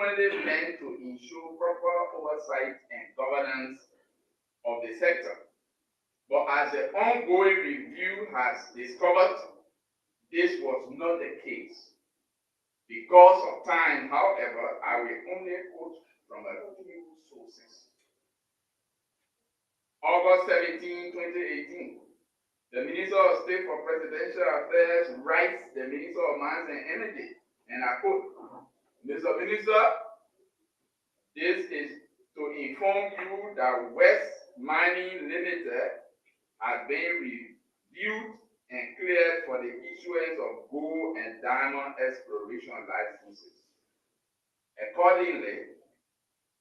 originally meant to ensure proper oversight and governance of the sector. But as the ongoing review has discovered, this was not the case. Because of time, however, I will only quote from a few sources. August 17, 2018, the Minister of State for Presidential Affairs writes the Minister of Mines and Energy, and I quote, Mr. Minister, this is to inform you that West Mining Limited has been reviewed and cleared for the issuance of gold and diamond exploration licenses. Accordingly,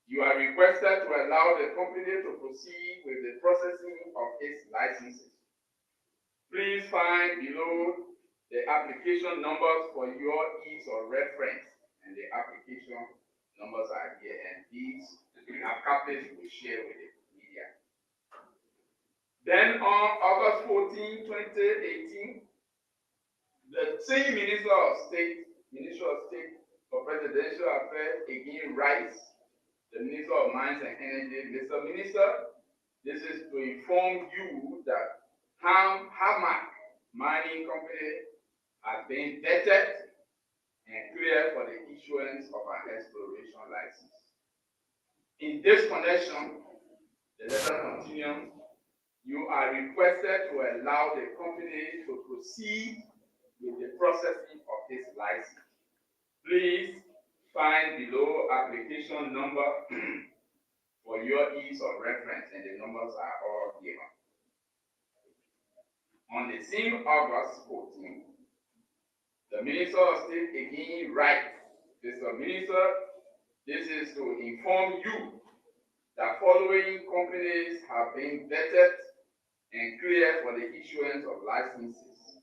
you are requested to allow the company to proceed with the processing of its licenses. Please find below the application numbers for your ease of reference, and the application numbers are here, and these we have copies we share with the media. Then on August 14, 2018, the same Minister of State for Presidential Affairs again writes the Minister of Mines and Energy, Mr. Minister, this is to inform you that Hammack Mining Company has been vetted and cleared for the issuance of an exploration license. In this connection, the letter continues, you are requested to allow the company to proceed with the processing of this license. Please find below application number for your ease of reference, and the numbers are all given. On the same August 14, the Minister of State again writes, Mr. Minister, this is to inform you that following companies have been vetted and cleared for the issuance of licenses.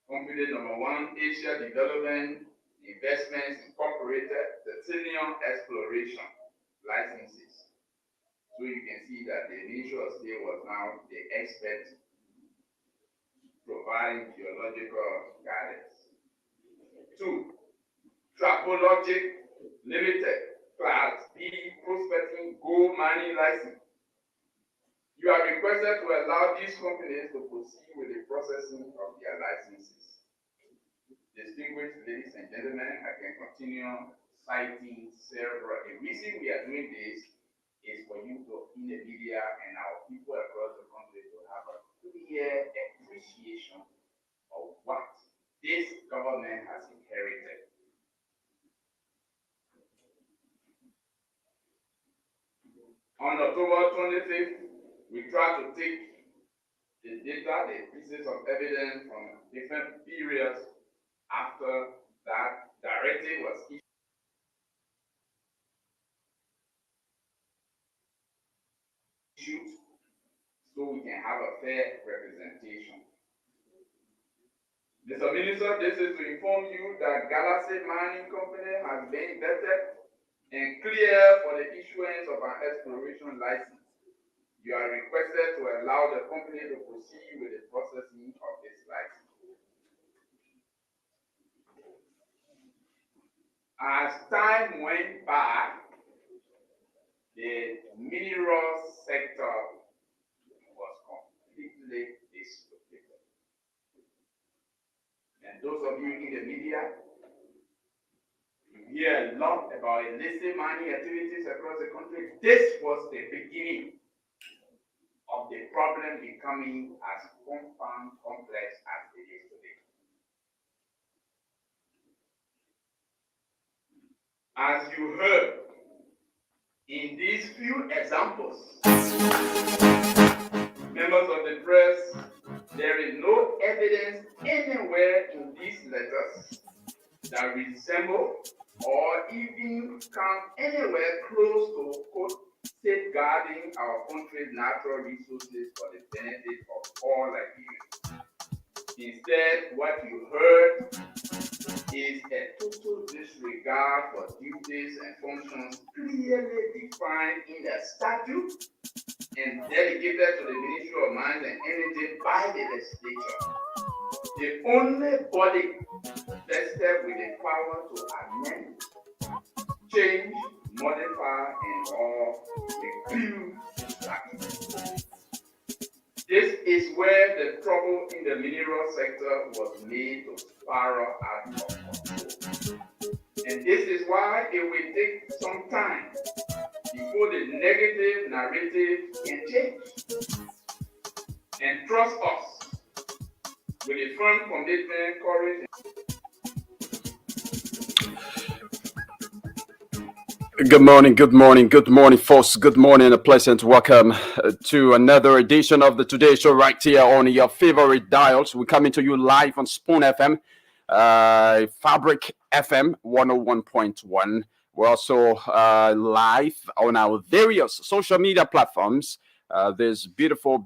Company number 1, Asia Development Investments Incorporated, the Titanium Exploration licenses. So you can see that the Ministry of State was now the expert providing geological guidance. 2, Trapologic Limited, Class B Prospecting Gold Mining License. You are requested to allow these companies to proceed with the processing of their licenses. Distinguished ladies and gentlemen, I can continue citing several. The reason we are doing this is for you to, in the media and our people across the country, to have a clear appreciation of what this government has inherited. On October 25th, we try to take the data, the pieces of evidence from different periods after that directive was issued, so we can have a fair representation. Mr. Minister, this is to inform you that Galaxy Mining Company has been vetted and cleared for the issuance of an exploration license. You are requested to allow the company to proceed with the processing of this license. As time went by, the mineral sector was completely dislocated. And those of you in the media, you hear a lot about illicit mining activities across the country. This was the beginning of the problem becoming as compound, complex as it is today. As you heard in these few examples, members of the press, there is no evidence anywhere in these letters that resemble or even come anywhere close to quote, safeguarding our country's natural resources for the benefit of all Nigerians. Instead, what you heard is a total disregard for duties and functions clearly defined in the statute and delegated to the Ministry of Mines and Energy by the legislature. The only body vested with the power to amend, change, modify, and/or recruit strategies. This is where the trouble in the mineral sector was made to spiral out of control. And this is why it will take some time before the negative narrative can change. And trust us, with a firm commitment, courage. Good morning, folks. Good morning, a pleasant welcome to another edition of the Today Show right here on your favorite dials. We're coming to you live on Spoon FM, Fabric FM 101.1. We're also live on our various social media platforms this beautiful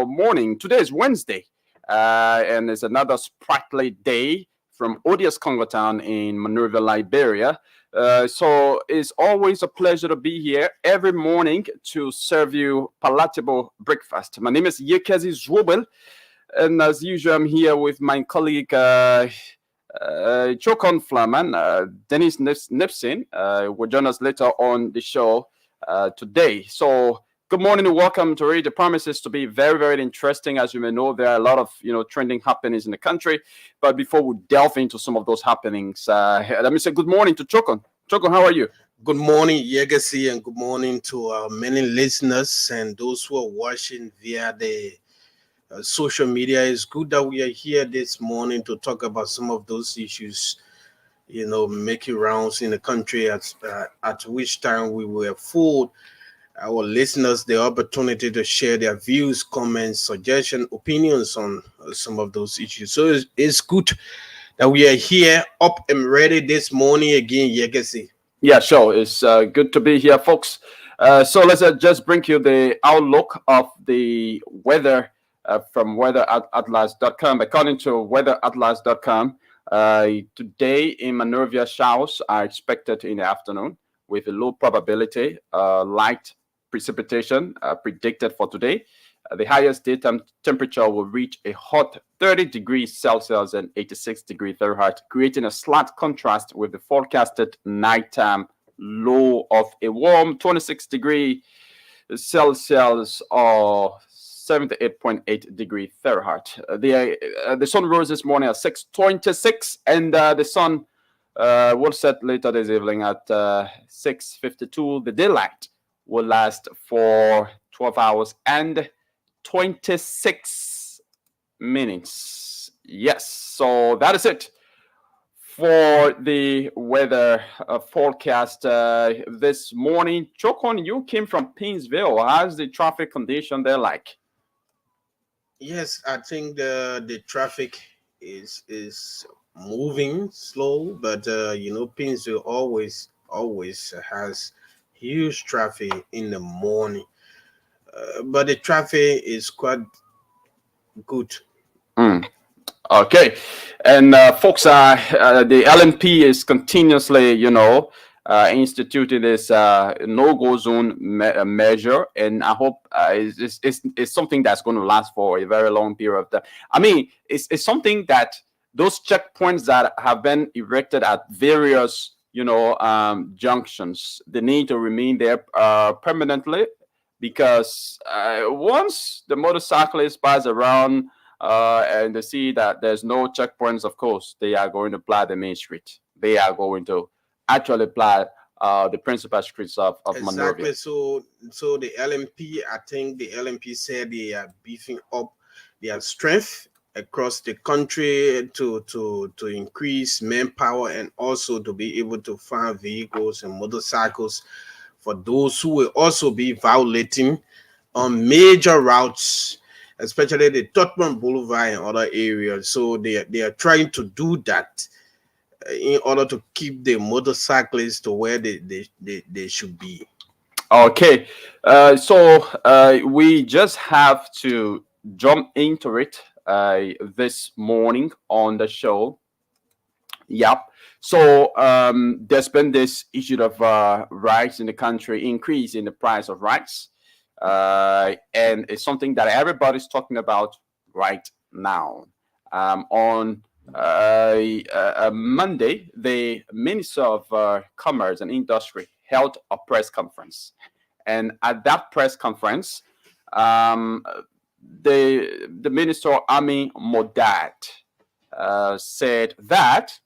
morning. Today is Wednesday, and it's another sprightly day from Odious Congo Town in Monrovia, Liberia. So it's always a pleasure to be here every morning to serve you palatable breakfast. My name is Yekezi Zwobel, and as usual, I'm here with my colleague Chokon Flaman, Dennis Nipson, will join us later on the show today. So good morning and welcome to it. The promises to be very, very interesting. As you may know, there are a lot of trending happenings in the country. But before we delve into some of those happenings, let me say good morning to Chokon. Chokon, how are you? Good morning, Yegacy, and good morning to our many listeners and those who are watching via the social media. It's good that we are here this morning to talk about some of those issues, making rounds in the country at which time we will afford our listeners the opportunity to share their views, comments, suggestions, opinions on some of those issues. So it's good that we are here up and ready this morning again, Yegacy. Yeah, sure. It's good to be here, folks. So let's just bring you the outlook of the weather from weatheratlas.com. According to weatheratlas.com, today in Monrovia, showers are expected in the afternoon with a low probability, light precipitation predicted for today. The highest daytime temperature will reach a hot 30 degrees Celsius and 86 degrees Fahrenheit, creating a slight contrast with the forecasted nighttime low of a warm 26 degrees Celsius or 78.8 degrees Fahrenheit. The sun rose this morning at 6:26, and the sun will set later this evening at 6:52. The daylight will last for 12 hours and 26 minutes. Yes, so that is it for the weather forecast this morning. Chokon, you came from Painesville. How's the traffic condition there like? Yes, I think the traffic is moving slow, but Painesville always has huge traffic in the morning. But the traffic is quite good. Okay, and folks, the LNP is continuously, instituting this no-go zone measure, and I hope it's something that's going to last for a very long period of time. I mean, it's something that those checkpoints that have been erected at various, junctions, they need to remain there permanently, because once the motorcyclist pass around and they see that there's no checkpoints, of course, they are going to apply the main street. They are going to actually apply the principal streets of Monrovia. Exactly. So the LMP, I think the LMP said they are beefing up their strength across the country to increase manpower and also to be able to find vehicles and motorcycles for those who will also be violating on major routes, especially the Tottenham Boulevard and other areas. So they are trying to do that in order to keep the motorcyclists to where they should be. Okay, so we just have to jump into it this morning on the show. Yep. So there's been this issue of rice in the country, increase in the price of rice. And it's something that everybody's talking about right now. On Monday, the Minister of Commerce and Industry held a press conference. And at that press conference, um, the Minister Ami Modad said that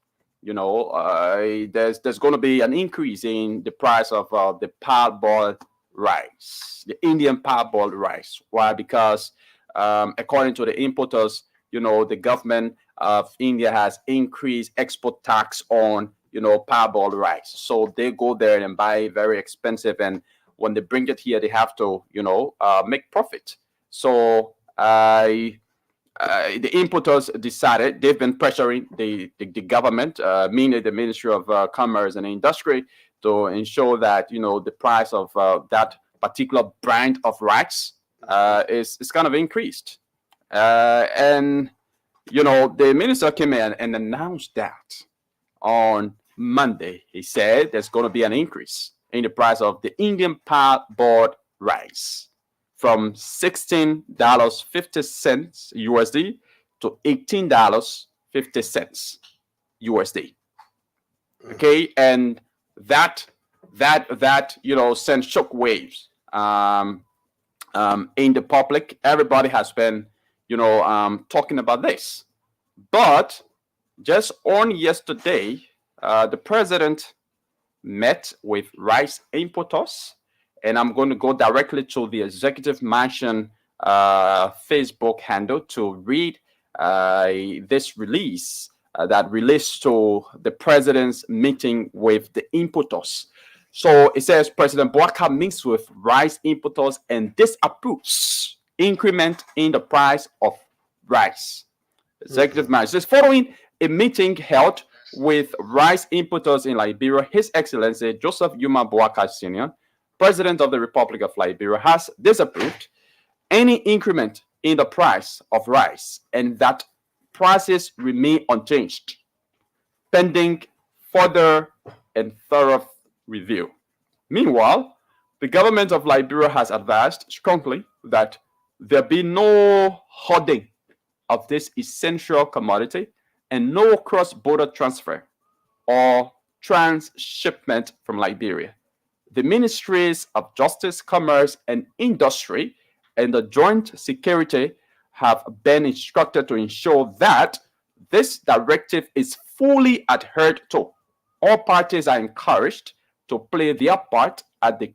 there's going to be an increase in the price of the parboiled rice, the Indian parboiled rice. Why? Because according to the importers, the government of India has increased export tax on parboiled rice, so they go there and buy very expensive, and when they bring it here, they have to make profit. So the importers decided they've been pressuring the government, meaning the Ministry of Commerce and Industry, to ensure that the price of that particular brand of rice is kind of increased. And the minister came in and announced that on Monday. He said there's going to be an increase in the price of the Indian parboiled rice from $16.50 USD to $18.50 USD. Okay, and that sent shock waves in the public. Everybody has been talking about this, but just on yesterday, the president met with rice importers, and I'm going to go directly to the executive mansion Facebook handle to read this release that relates to the president's meeting with the importers. So it says President Bouaka meets with rice importers and disapproves increment in the price of rice. Executive mansion says following a meeting held with rice importers in Liberia, His Excellency Joseph Yuma Bouaka Sr., President of the Republic of Liberia, has disapproved any increment in the price of rice and that prices remain unchanged, pending further and thorough review. Meanwhile, the government of Liberia has advised strongly that there be no hoarding of this essential commodity and no cross-border transfer or transshipment from Liberia. The Ministries of Justice, Commerce, and Industry and the Joint Security have been instructed to ensure that this directive is fully adhered to. All parties are encouraged to play their part at this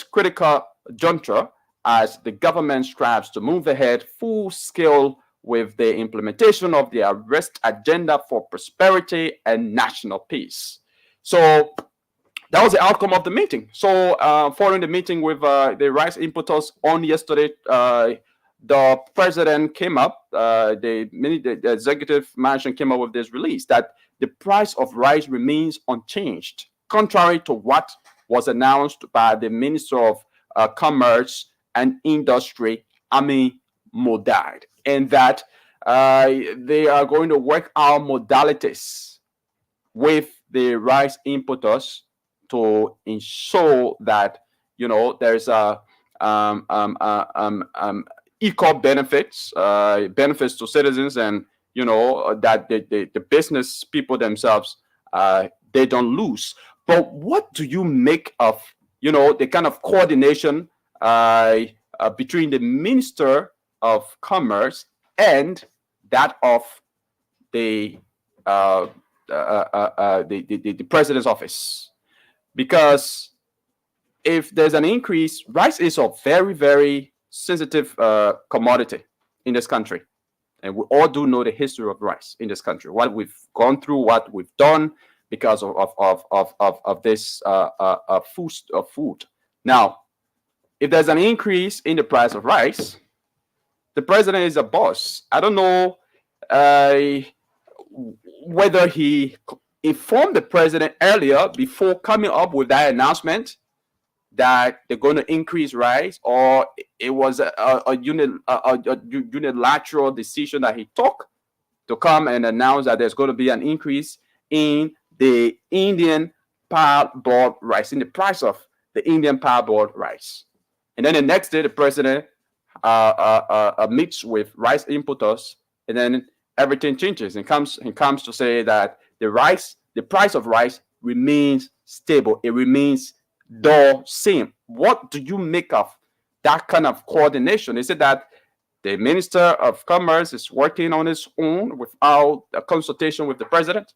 critical juncture as the government strives to move ahead full scale with the implementation of the arrest agenda for prosperity and national peace. So that was the outcome of the meeting. So following the meeting with the rice importers on yesterday, the president came up, the executive mansion came up with this release that the price of rice remains unchanged, contrary to what was announced by the Minister of Commerce and Industry, Ami Modad, and that they are going to work out modalities with the rice importers to ensure that there's a equal benefits to citizens, and that the business people themselves they don't lose. But what do you make of the kind of coordination between the Minister of Commerce and that of the president's office? Because if there's an increase, rice is a very, very sensitive commodity in this country. And we all do know the history of rice in this country, what we've gone through, what we've done because of this food. Now, if there's an increase in the price of rice, the president is a boss. I don't know whether he informed the president earlier before coming up with that announcement that they're going to increase rice, or it was a unilateral decision that he took to come and announce that there's going to be an increase in the Indian parboiled rice, in the price of the Indian parboiled rice. And then the next day, the president meets with rice importers, and then everything changes. He comes to say that the price of rice remains stable. It remains the same. What do you make of that kind of coordination? Is it that the Minister of Commerce is working on his own without a consultation with the president?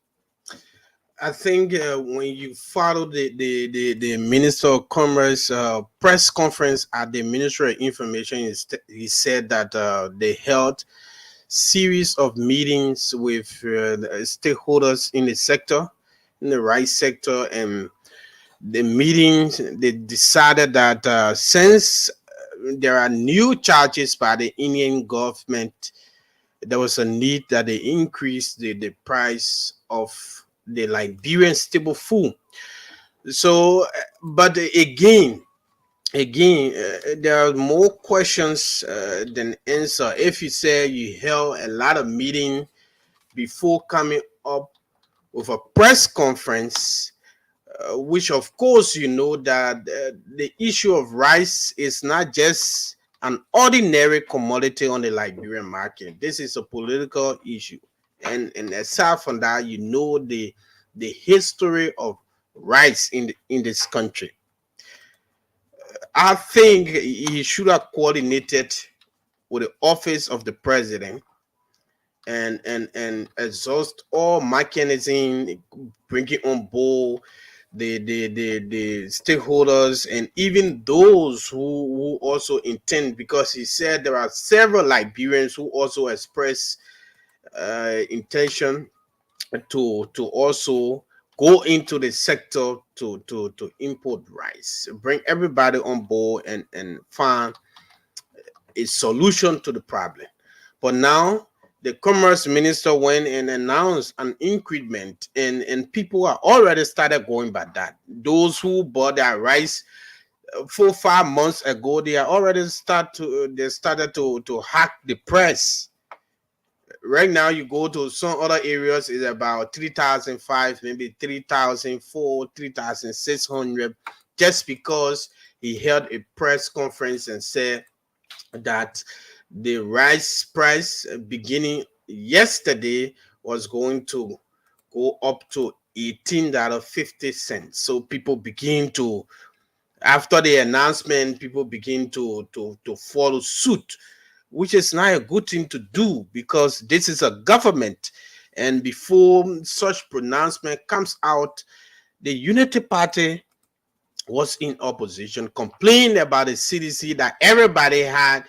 I think when you follow the Minister of Commerce press conference at the Ministry of Information, he said that they held series of meetings with the stakeholders in the sector, in the rice sector, and the meetings they decided that since there are new charges by the Indian government, there was a need that they increase the price of the Liberian staple food. So, but again, there are more questions than answer. If you say you held a lot of meeting before coming up with a press conference, which of course you know that the issue of rice is not just an ordinary commodity on the Liberian market. This is a political issue, and aside from that, you know the history of rice in this country. I think he should have coordinated with the office of the president and exhaust all mechanism, bringing on board the stakeholders and even those who also intend, because he said there are several Liberians who also express intention to also go into the sector to import rice, bring everybody on board and find a solution to the problem. But now the commerce minister went and announced an increment, and people are already started going by that. Those who bought their rice 4 5 months ago, they are already they started to hack the price. Right now, you go to some other areas, it's about 3,005, maybe 3,004, 3,600, just because he held a press conference and said that the rice price beginning yesterday was going to go up to $18.50. So people begin to, after the announcement, people begin to follow suit, which is not a good thing to do because this is a government. And before such pronouncement comes out, the Unity Party was in opposition, complained about the CDC that everybody had,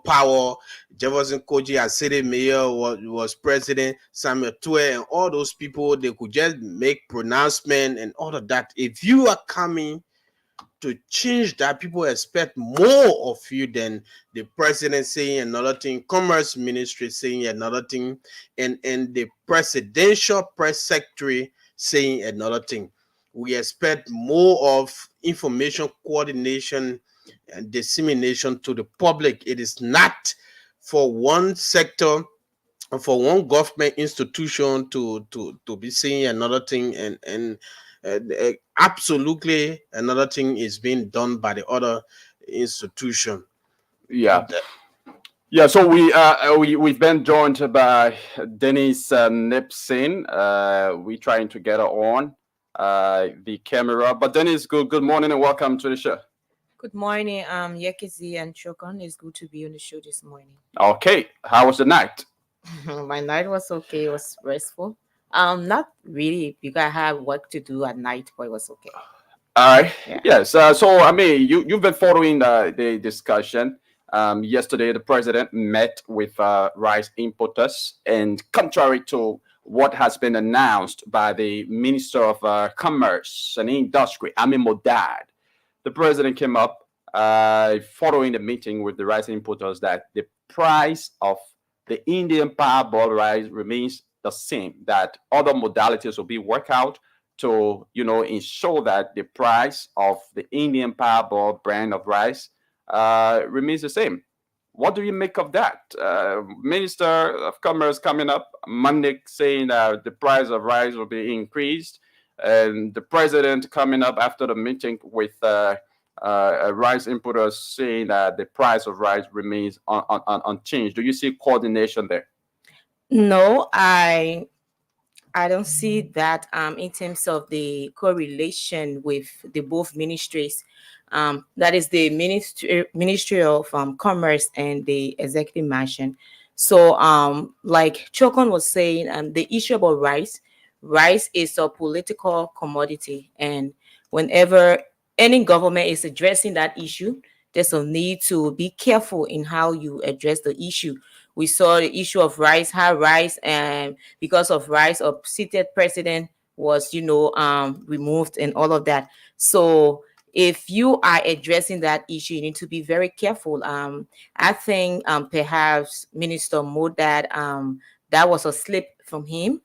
power. Jefferson Koji as city mayor was president, Samuel Tue and all those people, they could just make pronouncement and all of that. If you are coming to change that, people expect more of you than the president saying another thing, commerce ministry saying another thing, and the presidential press secretary saying another thing. We expect more of information coordination and dissemination to the public. It is not for one sector, for one government institution to be saying another thing, and absolutely another thing is being done by the other institution. Yeah. Yeah, so we've been joined by Dennis Nipson. We trying to get her on the camera. But Dennis, good morning and welcome to the show. Good morning, Yekizi and Chokon. It's good to be on the show this morning. Okay, how was the night? My night was okay. It was restful. Not really because I had work to do at night, but it was okay. All right. Yeah. Yes. So I mean, you've been following the discussion. Yesterday, the president met with rice importers, and contrary to what has been announced by the Minister of Commerce and Industry, Amin Modad, the president came up following the meeting with the rice importers that the price of the Indian Parboiled rice remains the same, that other modalities will be worked out to ensure that the price of the Indian Parboiled brand of rice remains the same. What do you make of that? Minister of Commerce coming up Monday saying that the price of rice will be increased, and the president coming up after the meeting with rice importers saying that the price of rice remains unchanged. Do you see coordination there? No, I don't see that in terms of the correlation with the both ministries. That is the Ministry of Commerce and the Executive Mansion. So, like Chokon was saying, the issue about rice is a political commodity, and whenever any government is addressing that issue, there's a need to be careful in how you address the issue. We saw the issue of rice, how rice, and because of rice, a seated president was, removed and all of that. So if you are addressing that issue, you need to be very careful. I think perhaps Minister Modad, that was a slip from him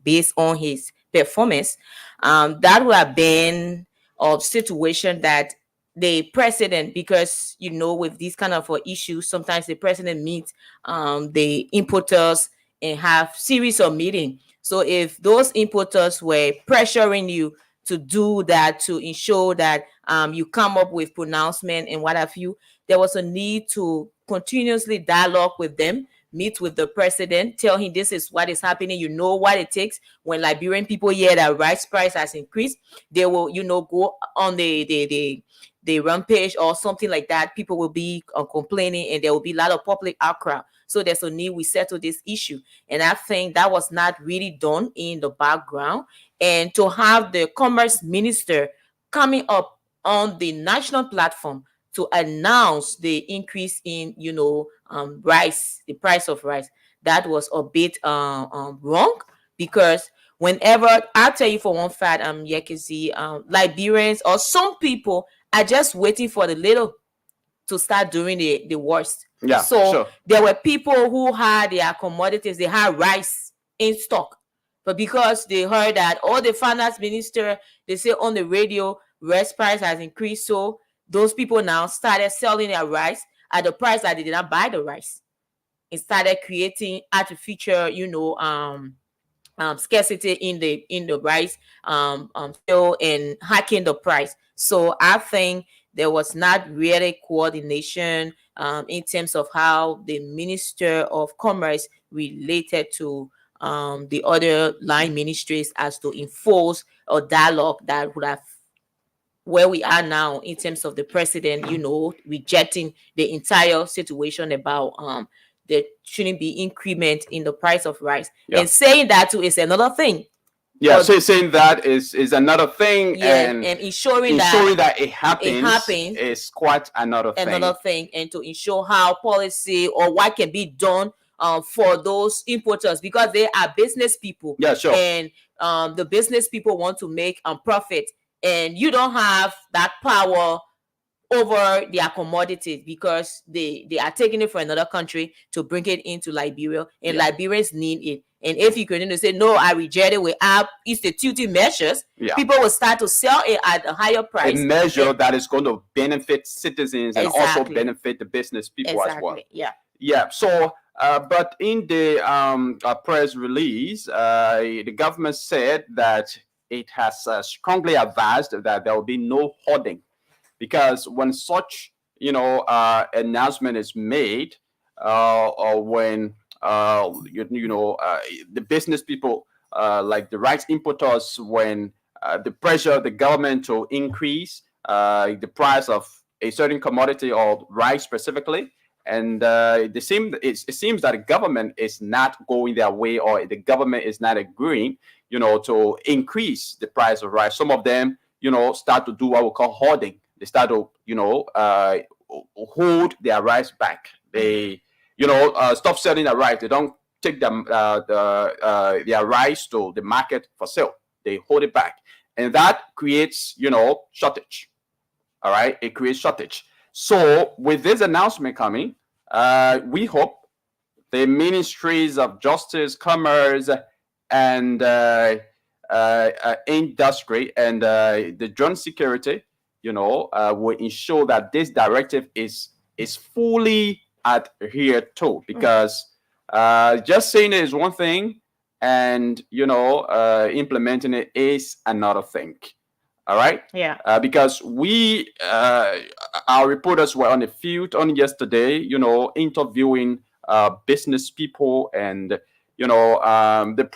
based on his performance. That would have been a situation that the president, because with these kind of issues, sometimes the president meets the importers and have series of meeting. So if those importers were pressuring you to do that, to ensure that you come up with pronouncement and what have you, there was a need to continuously dialogue with them, meet with the president, tell him this is what is happening. You know what it takes. When Liberian people hear that rice price has increased, they will, go on the rampage or something like that. People will be complaining, and there will be a lot of public outcry. So there's a need we settle this issue. And I think that was not really done in the background. And to have the commerce minister coming up on the national platform to announce the increase in, rice, the price of rice, that was a bit wrong. Because whenever, I'll tell you for one fact, Yekisi, Liberians or some people are just waiting for the little to start doing the worst. Yeah, So sure. there were people who had their commodities, they had rice in stock. But because they heard that the finance minister, they say on the radio, rice price has increased. So those people now started selling their rice at the price that they did not buy the rice. It started creating artificial, scarcity in the rice sale and hacking the price. So I think there was not really coordination in terms of how the Minister of Commerce related to the other line ministries as to enforce a dialogue that would have where we are now in terms of the president, rejecting the entire situation about there shouldn't be increment in the price of rice. Yeah. And saying that too is another thing. Yeah, But- so saying that is another thing, Yeah, and ensuring that it happens, happens is quite another thing. And to ensure how policy or what can be done for those importers, because they are business people. Yeah, sure. And the business people want to make profit, and you don't have that power over their commodities because they are taking it from another country to bring it into Liberia, and Yeah. Liberians need it. And if you continue to say no, I reject it, we have instituting measures, Yeah. people will start to sell it at a higher A price. measure that is going to benefit citizens and also Exactly. benefit the business people as well. Yeah. Yeah. So, but in the press release, the government said that it has strongly advised that there will be no hoarding, because when such announcement is made, or when the business people, like the rice importers, when the pressure of the government to increase the price of a certain commodity or rice specifically, and it seems that the government is not going their way, or the government is not agreeing, to increase the price of rice. Some of them, start to do what we call hoarding. They start to, hold their rice back. They, stop selling their rice. They don't take them their rice to the market for sale. They hold it back, and that creates, shortage. All right, it creates shortage. So with this announcement coming, we hope the ministries of justice, commerce, and industry, and the joint security, will ensure that this directive is fully adhered to. Because just saying it is one thing, and implementing it is another thing. All right. Yeah. Because our reporters were on the field on yesterday, interviewing business people, and the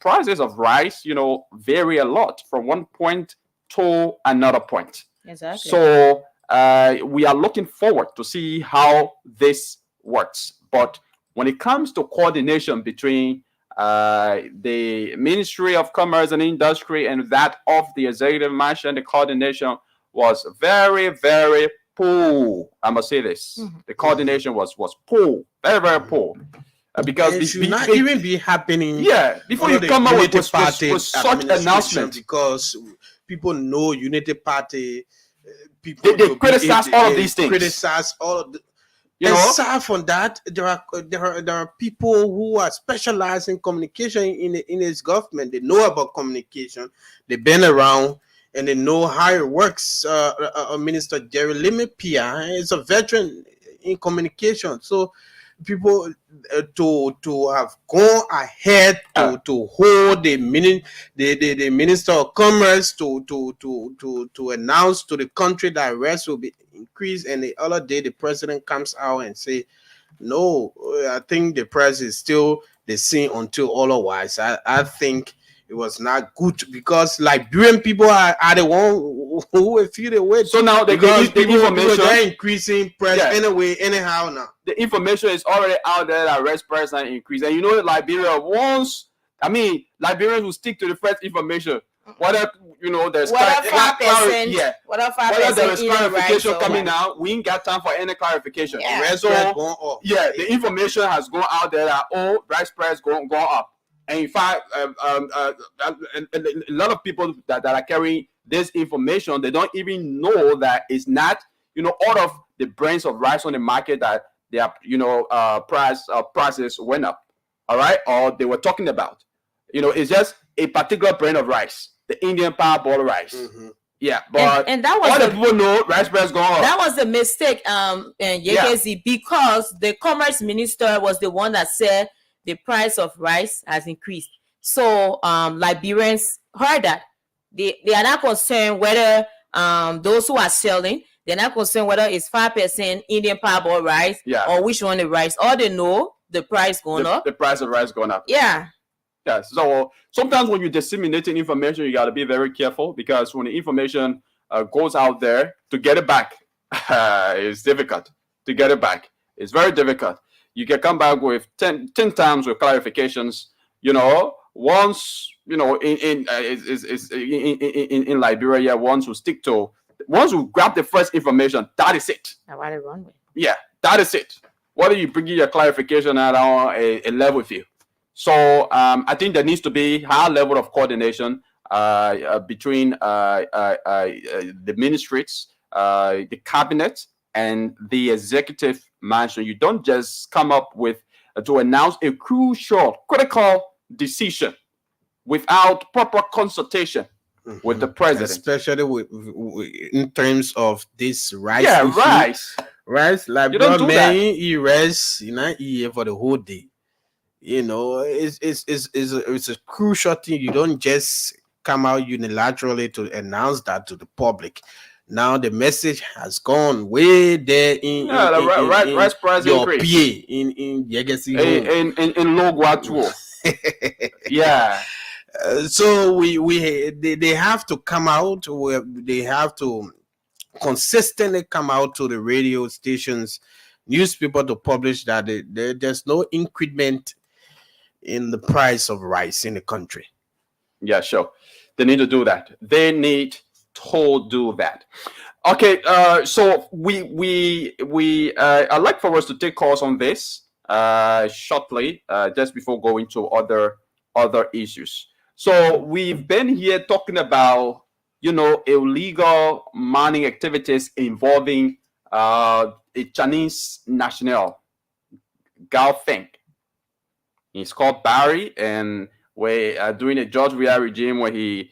prices of rice vary a lot from one point to another point. Exactly. So we are looking forward to see how this works. But when it comes to coordination between the Ministry of Commerce and Industry and that of the executive mansion, the coordination was very, very poor. I must say this. The coordination was poor, very, very poor. Because it should not even be happening. Before you come up with such announcement, because people know Unity Party. People they criticize all of these things. Criticize all of the. Aside from that, there are people who are specialized in communication in this government. They know about communication. They've been around and they know how it works. Minister Jerry Limipia is a veteran in communication, so people to have gone ahead to hold the Minister of Commerce to announce to the country that arrests will be increased, and the other day the president comes out and say, no, I think the price is still the same until otherwise. I think it was not good, because Liberian people are the one who will feel the weight. So now the information are increasing price anyway, anyhow now. The information is already out there that rice price are increased. And Liberians will stick to the first information. Whether there's clarification coming out, we ain't got time for any clarification. The information has gone out there that rice price going up. And in fact, a lot of people that are carrying this information, they don't even know that it's not, out of the brands of rice on the market that their prices went up. All right, or they were talking about. It's just a particular brand of rice, the Indian parboiled rice. Yeah, but and that was all the people know rice price going up. That was a mistake, because the commerce minister was the one that said the price of rice has increased. So Liberians heard that. They are not concerned whether those who are selling, they're not concerned whether it's 5% Indian parboiled rice or which one the rice. All they know, the price going up. The price of rice going up. Yeah. So sometimes when you're disseminating information, you got to be very careful, because when the information goes out there, to get it back is difficult. To get it back, it's very difficult. You can come back with 10 times with clarifications. Once in Liberia, once who grab the first information, that is it. Yeah, that is it. Whether you bring your clarification at a level field. So I think there needs to be high level of coordination between the ministries, the cabinet, and the executive mansion. You don't just come up with to announce a crucial, critical decision without proper consultation with the president, especially in terms of this rice. Rice. Like, you don't do that. Eat rice, eat for the whole day. It's a crucial thing. You don't just come out unilaterally to announce that to the public. Now the message has gone way there in rice price your increase. PA in Yegesi in Logwatuo. Yeah. So they have to come out. They have to consistently come out to the radio stations, newspaper, to publish that there's no increment in the price of rice in the country. Yeah, sure. They need to do that. They need to do that. Okay, so we I'd like for us to take calls on this shortly, just before going to other issues. So we've been here talking about illegal mining activities involving a Chinese national, Gao Feng. He's called Barry, and we're doing a George Weah regime where he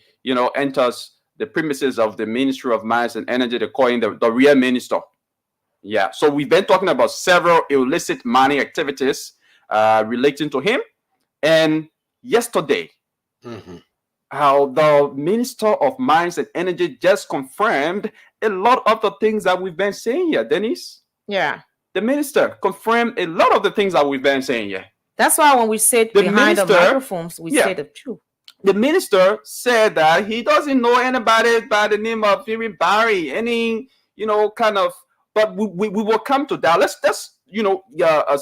enters the premises of the Ministry of Mines and Energy. They call him the real minister. Yeah, so we've been talking about several illicit mining activities relating to him. And yesterday, how the Minister of Mines and Energy just confirmed a lot of the things that we've been saying here, Dennis. Yeah. the minister confirmed a lot of the things that we've been saying here. That's why when we sit The behind the minister- microphones, we yeah. say the truth. The minister said that he doesn't know anybody by the name of Fury Barry, any, kind of, but we will come to that. Let's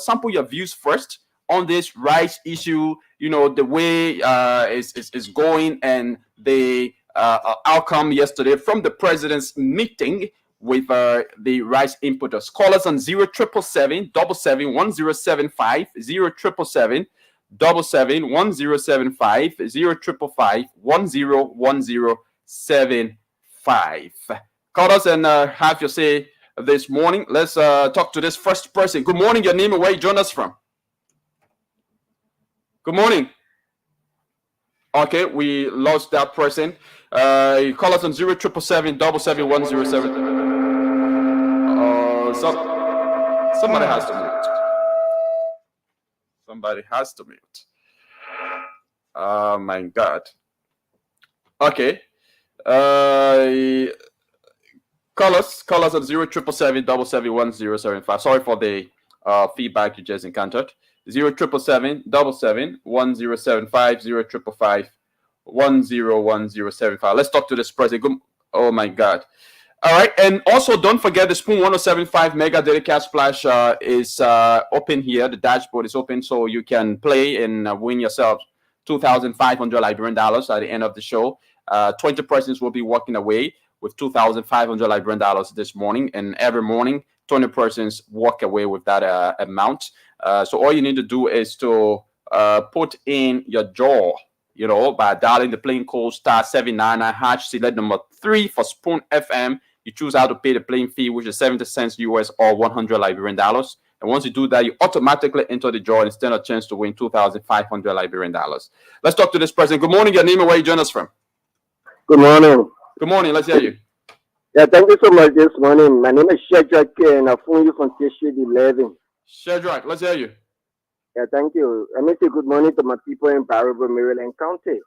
sample your views first on this rice issue, the way it's going, and the outcome yesterday from the president's meeting with the rice importers. Call us on 0777 1075 0777 1075 0555 101075. Call us and have your say this morning. Let's talk to this first person. Good morning, your name and where you join us from. Good morning. Okay, we lost that person. You call us on 0777 somebody has to mute. Somebody has to mute. Oh my God. Okay. Call us at 0777 Sorry for the feedback you just encountered. 0777 1075 101075. Let's talk to this president. Oh my God. All right, and also don't forget the Spoon 1075 Mega Daily Cash Splash is open here. The dashboard is open, so you can play and win yourself $2,500 Liberian dollars at the end of the show. 20 persons will be walking away with $2,500 Liberian dollars this morning, and every morning 20 persons walk away with that amount. So all you need to do is to put in your draw, by dialing the plain code *799# select number 3 for Spoon FM. You choose how to pay the playing fee, which is 70 cents US or 100 Liberian dollars. And once you do that, you automatically enter the draw and stand a chance to win 2,500 Liberian dollars. Let's talk to this person. Good morning, your name and where you join us from. Good morning. Good morning. Let's hear you. Yeah, thank you so much this morning. My name is Shadrach and I'm phone you from District 11. Shadrach, let's hear you. Yeah, thank you. Let me say good morning to my people in Barrow, Maryland County.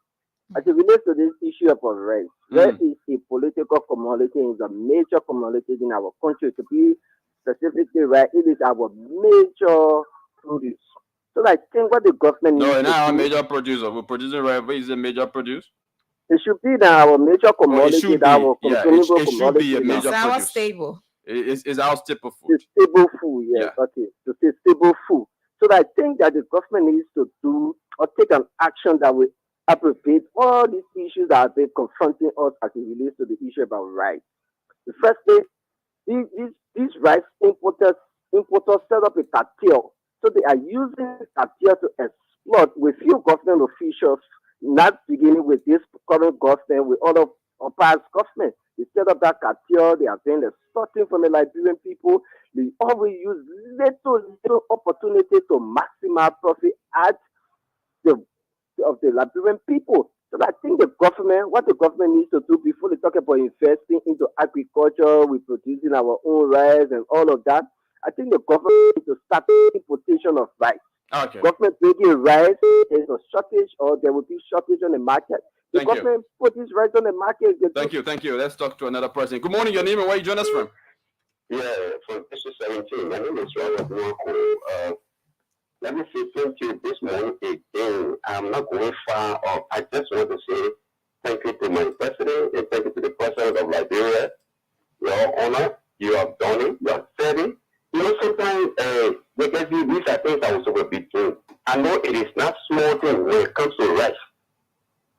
As it relates to this issue of rice, rice is a political commodity, it's a major commodity in our country. To be specifically right, it is our major produce. So I think what the government needs No, to not our do, major producer. We're producing rice, but is a major producer. it should be that our major commodity, should that be. our Yeah, consumable it should commodity. be a major It's our produce. stable. It's our staple food. It's stable food, yes. Yeah. Okay, to say stable food. So I think that the government needs to do or take an action that will appropriate all these issues that have been confronting us as it relates to the issue about rice. The first thing, these rice importers set up a cartel. So they are using cartel to exploit with few government officials, not beginning with this current government, with other past government. They set up that cartel, they are been extorting from the Liberian people. They always use little opportunity to maximize profit at of the Liberian people. So I think what the government needs to do before they talk about investing into agriculture, with producing our own rice and all of that, I think the government needs to start importation of rice. Okay. Government making rice, there's a shortage or there will be shortage on the market. The Thank you. government put this rice on the market. Thank you. Let's talk to another person. Good morning, your name and where you join us from. Yeah, from District 17. My name is Robert Nwako. Let me say thank you this morning again. I'm not going far off. I just want to say thank you to my president and thank you to the president of Liberia. Your honor, you have done it. You have said it. Sometimes because these are things that we're supposed to be doing. I know it is not small thing when it comes to rice.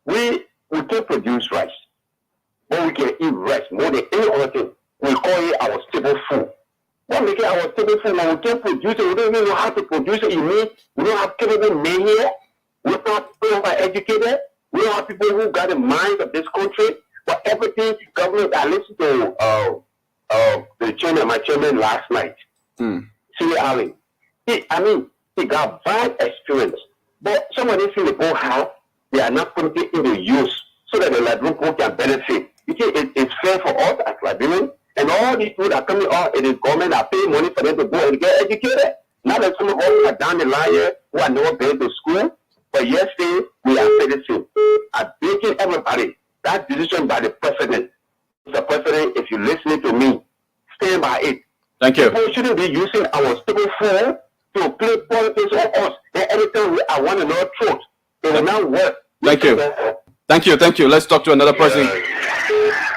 We can produce rice, but we can eat rice more than any other thing. We call it our staple food. What make it our staple food? Now we can produce it. We don't even know how to produce it. We don't have capable men here. We're not educated. We don't have people who got the mind of this country. But everything government. I listened to my chairman last night. C. Allen. He got vast experience. But some of these things they both have, they are not putting it into use so that the Liberian people can benefit. It's fair for us as Liberians. And all these people that are coming out, it is government that pay money for them to go and get educated. Not that some of us who are down the line here who are never been to school, but yesterday we are citizens. I'm begging everybody, that decision by the president, Mr. President, if you're listening to me, stand by it. Thank you. People shouldn't be using our stupid phone to play politics on us. And anytime I want to know truth, it will not work. Thank you. Thank you. Let's talk to another person.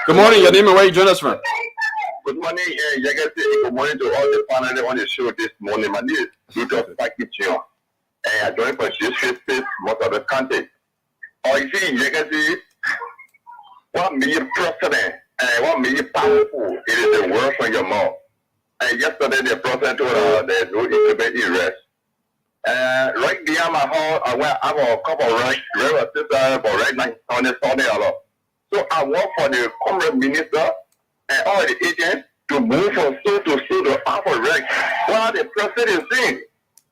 Good morning. Your name and where you join us from? Good morning, good morning to all the panelists on the show this morning. My name is Peter Pakichion. I joined from State, most of the country. You see, what made you president and what made you powerful? It is the word from your mouth. Yesterday, the president told us there's no implement arrest. Right behind my house, I have a couple of railroad sisters for right now on the Sunday a lot. So I work for the comrade minister and all the agents to move from state to state to offer rec. What the president is saying,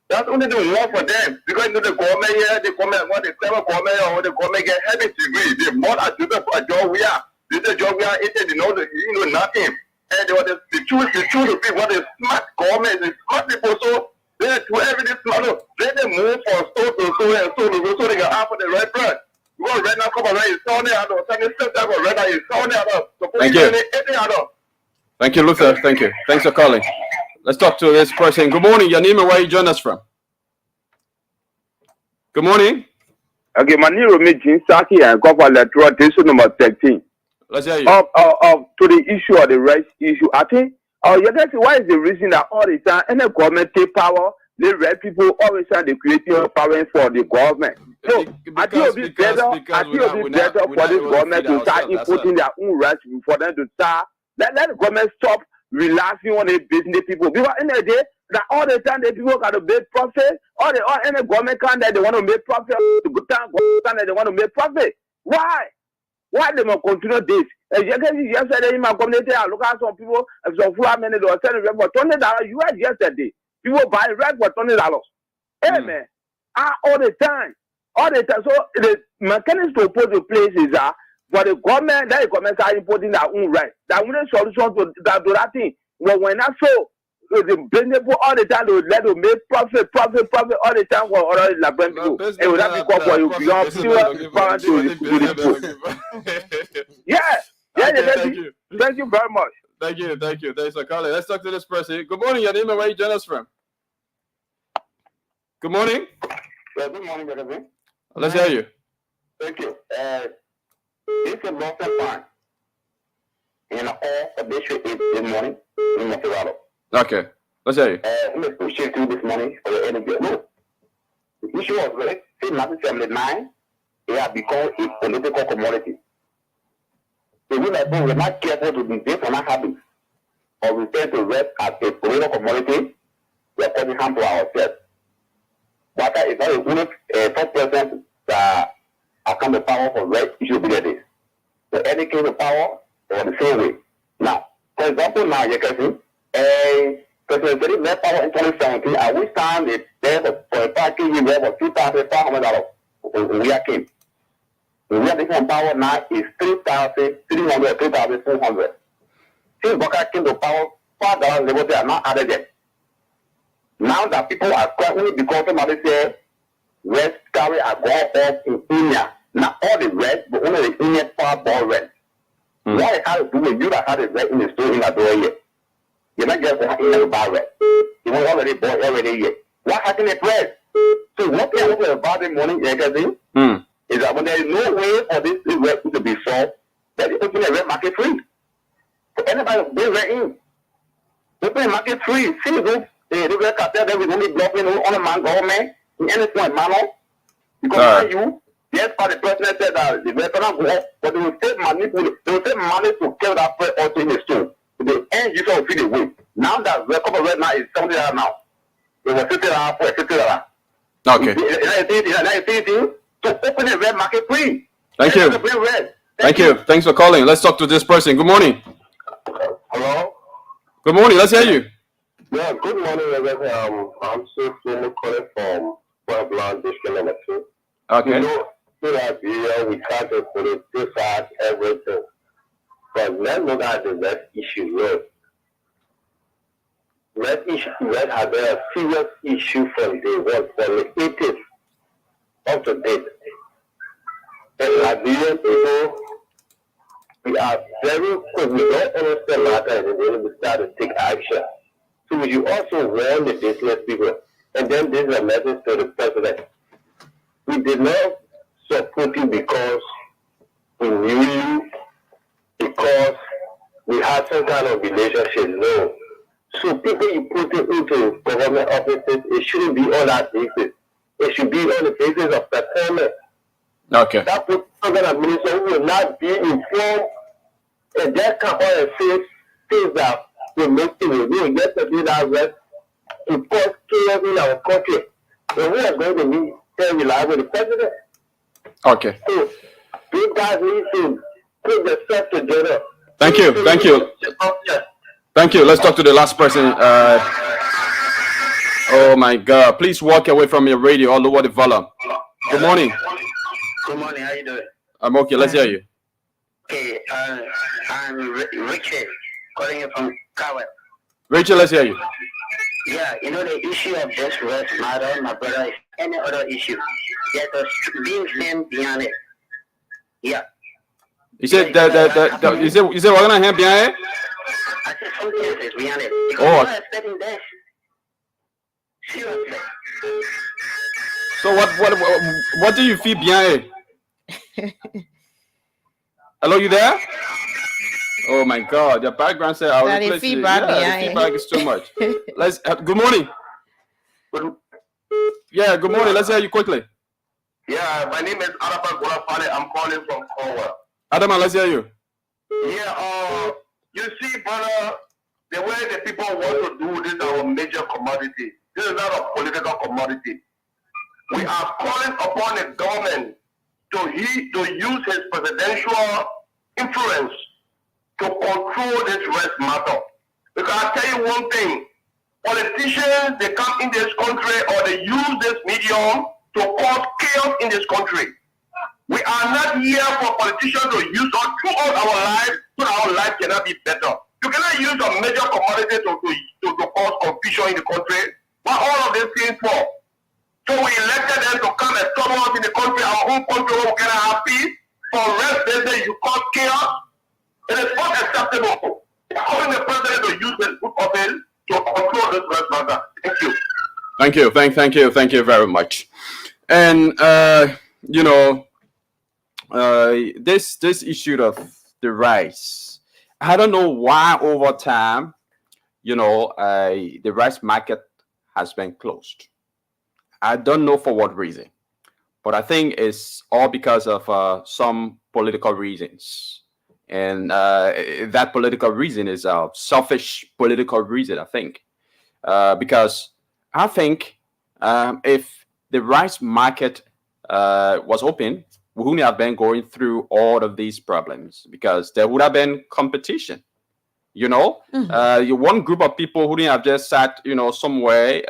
that's only the one for them. Because you know, the government here, the government, what the clever government or the government get heavy degree. They more adjusted for a job we are. This is a job we are agent, you know nothing. And they were the choose to be what the smart government, the smart people, so they do everything smart. Let them move from store to store and store to store so they can offer the right price. Because right now, come on, right, it's on there, second step, right now, it's on there. Thank you. Thank you, Luther. Thank you. Thanks for calling. Let's talk to this person. Good morning. Your name and where you join us from? Good morning. Okay, my name is Romeo Saki and go for electoral issue number 13. Let's hear you. To the issue of the rights issue, I think, you guys, why is the reason that all the time any government take power, the red people always say they create power for the government. So I think it would be better for this government to start inputting their own rights for them to start. Let the government stop relying on the business people. Because in the day, that all the time the people got to make profit, all any government can that they want to make profit, the good time that they want to make profit. Why? Why they must continue this? Yesterday in my community, I look at some people, some full many they were selling rent for $20. US yesterday, people buy rent for $20. Hey man, all the time. So the mechanism to put in place is that for the government, that the government are imposing their own right. That only solution to that thing. When I saw the business people all the time, they would let them make profit all the time for other Laban people. It would not be called for you beyond pure power to the people. Yeah. Thank you very much. Thank you. Thanks for calling. Let's talk to this person. Good morning. Your name and where you join us from? Good morning. Yeah, good morning, brother. Let's hear you. Thank you. It's a long time. And all of this is this morning in Montreal. Okay. Let's hear you. I'm going to push you through this morning for the energy. No. The issue was really, since 1979, it has become a political commodity. So we are not careful to be based on our habits or return to rest as a political commodity. We are causing harm to ourselves. But it's not a unique first president that account the power for rest issue abilities. So any case of power, or the same way. Now, for example, now you can see President Kennedy left power in 2017. At which time they for a package he left for $2,500 when we came. When we are taking power now is $3,300, $3,400. Since Baka came to power, $5 levels are not added yet. Now that people are crying because somebody said rest carry are going off in India. Not all the rest, but only the Indian part ball rest. Why I had to do with you that had a rest in the store in that door yet? You're not just in the bar rest. You won't already bought already yet. What happened in the press? So what they are talking about the morning, is that when there is no way for this rest to be solved, that they open a rent market free. For anybody to bring rent in. Open a market free. See those the rest cartel that we only blocking on the man government in any point, man. Because yes, the president said that the restaurant go up, but they will take money to kill that press also in the store. The end user will feel the way. Now that the couple right now is $70 now. It was $50 for $50. Okay. To open a red market free. Thank you. Thank you. Thanks for calling. Let's talk to this person. Good morning. Hello. Good morning. Let's hear you. Yeah. Good morning, I'm so calling from Puebla, District number 2. Okay. You know, we can't politicize everything. But let's look at the red issue. Red has been a serious issue from the 80s up to date. And Liberian people, we are very quick. We don't understand matter and then we start to take action. So we should also warn the business people. And then this is a message to the president. We did not support you because we knew you, because we had some kind of relationship. No. So people you put into government offices, it shouldn't be on that basis. It should be on the basis of performance. Okay. That program administration will not be informed and just come out and say things that will make things new. Yesterday, that rest to cause chaos in our country. And we are going to be very reliable with the president. Okay. So, you guys need to put yourself together. Thank you. Thank you. Thank you. Let's talk to the last person. Oh my God! Please walk away from your radio or lower the volume. Good morning. Good morning. How you doing? I'm okay. Let's hear you. Okay. I'm Richard, calling you from Kawa. Rachel, let's hear you. Yeah, you know the issue of this rest matter, my brother, is any other issue. There's a being hand behind it. Yeah. You said you said we're gonna have behind it? I said something else is behind it. Because Oh. you're not expecting this. Seriously. So what do you feel behind it? Hello, you there? Oh my God, your background said I will That the replace you. feedback Yeah, the behind. feedback is too much. Let's good morning. Yeah, good morning. Let's hear you quickly. Yeah, my name is Arapa Gulafale. I'm calling from Kawa. Adama, let's hear you. Yeah, you see, brother, the way the people want to do this is our major commodity. This is not a political commodity. We are calling upon the government to use his presidential influence to control this rest matter. Because I tell you one thing, politicians, they come in this country or they use this medium to cause chaos in this country. We are not here for politicians to use us throughout our lives so that our life cannot be better. You cannot use a major commodity to cause confusion in the country. What all of these things for? So we elected them to come and trouble us in the country, our own country where we cannot have peace. For rest, they say you cause chaos. It is not acceptable. Calling the president to use his good office to control this rest matter. Thank you. Thank you. Thank you very much. And this issue of the rice, I don't know why over time, the rice market has been closed. I don't know for what reason, but I think it's all because of some political reasons. And that political reason is a selfish political reason, I think. Because I think if the rice market was open, we wouldn't have been going through all of these problems because there would have been competition. One group of people who didn't have just sat, somewhere,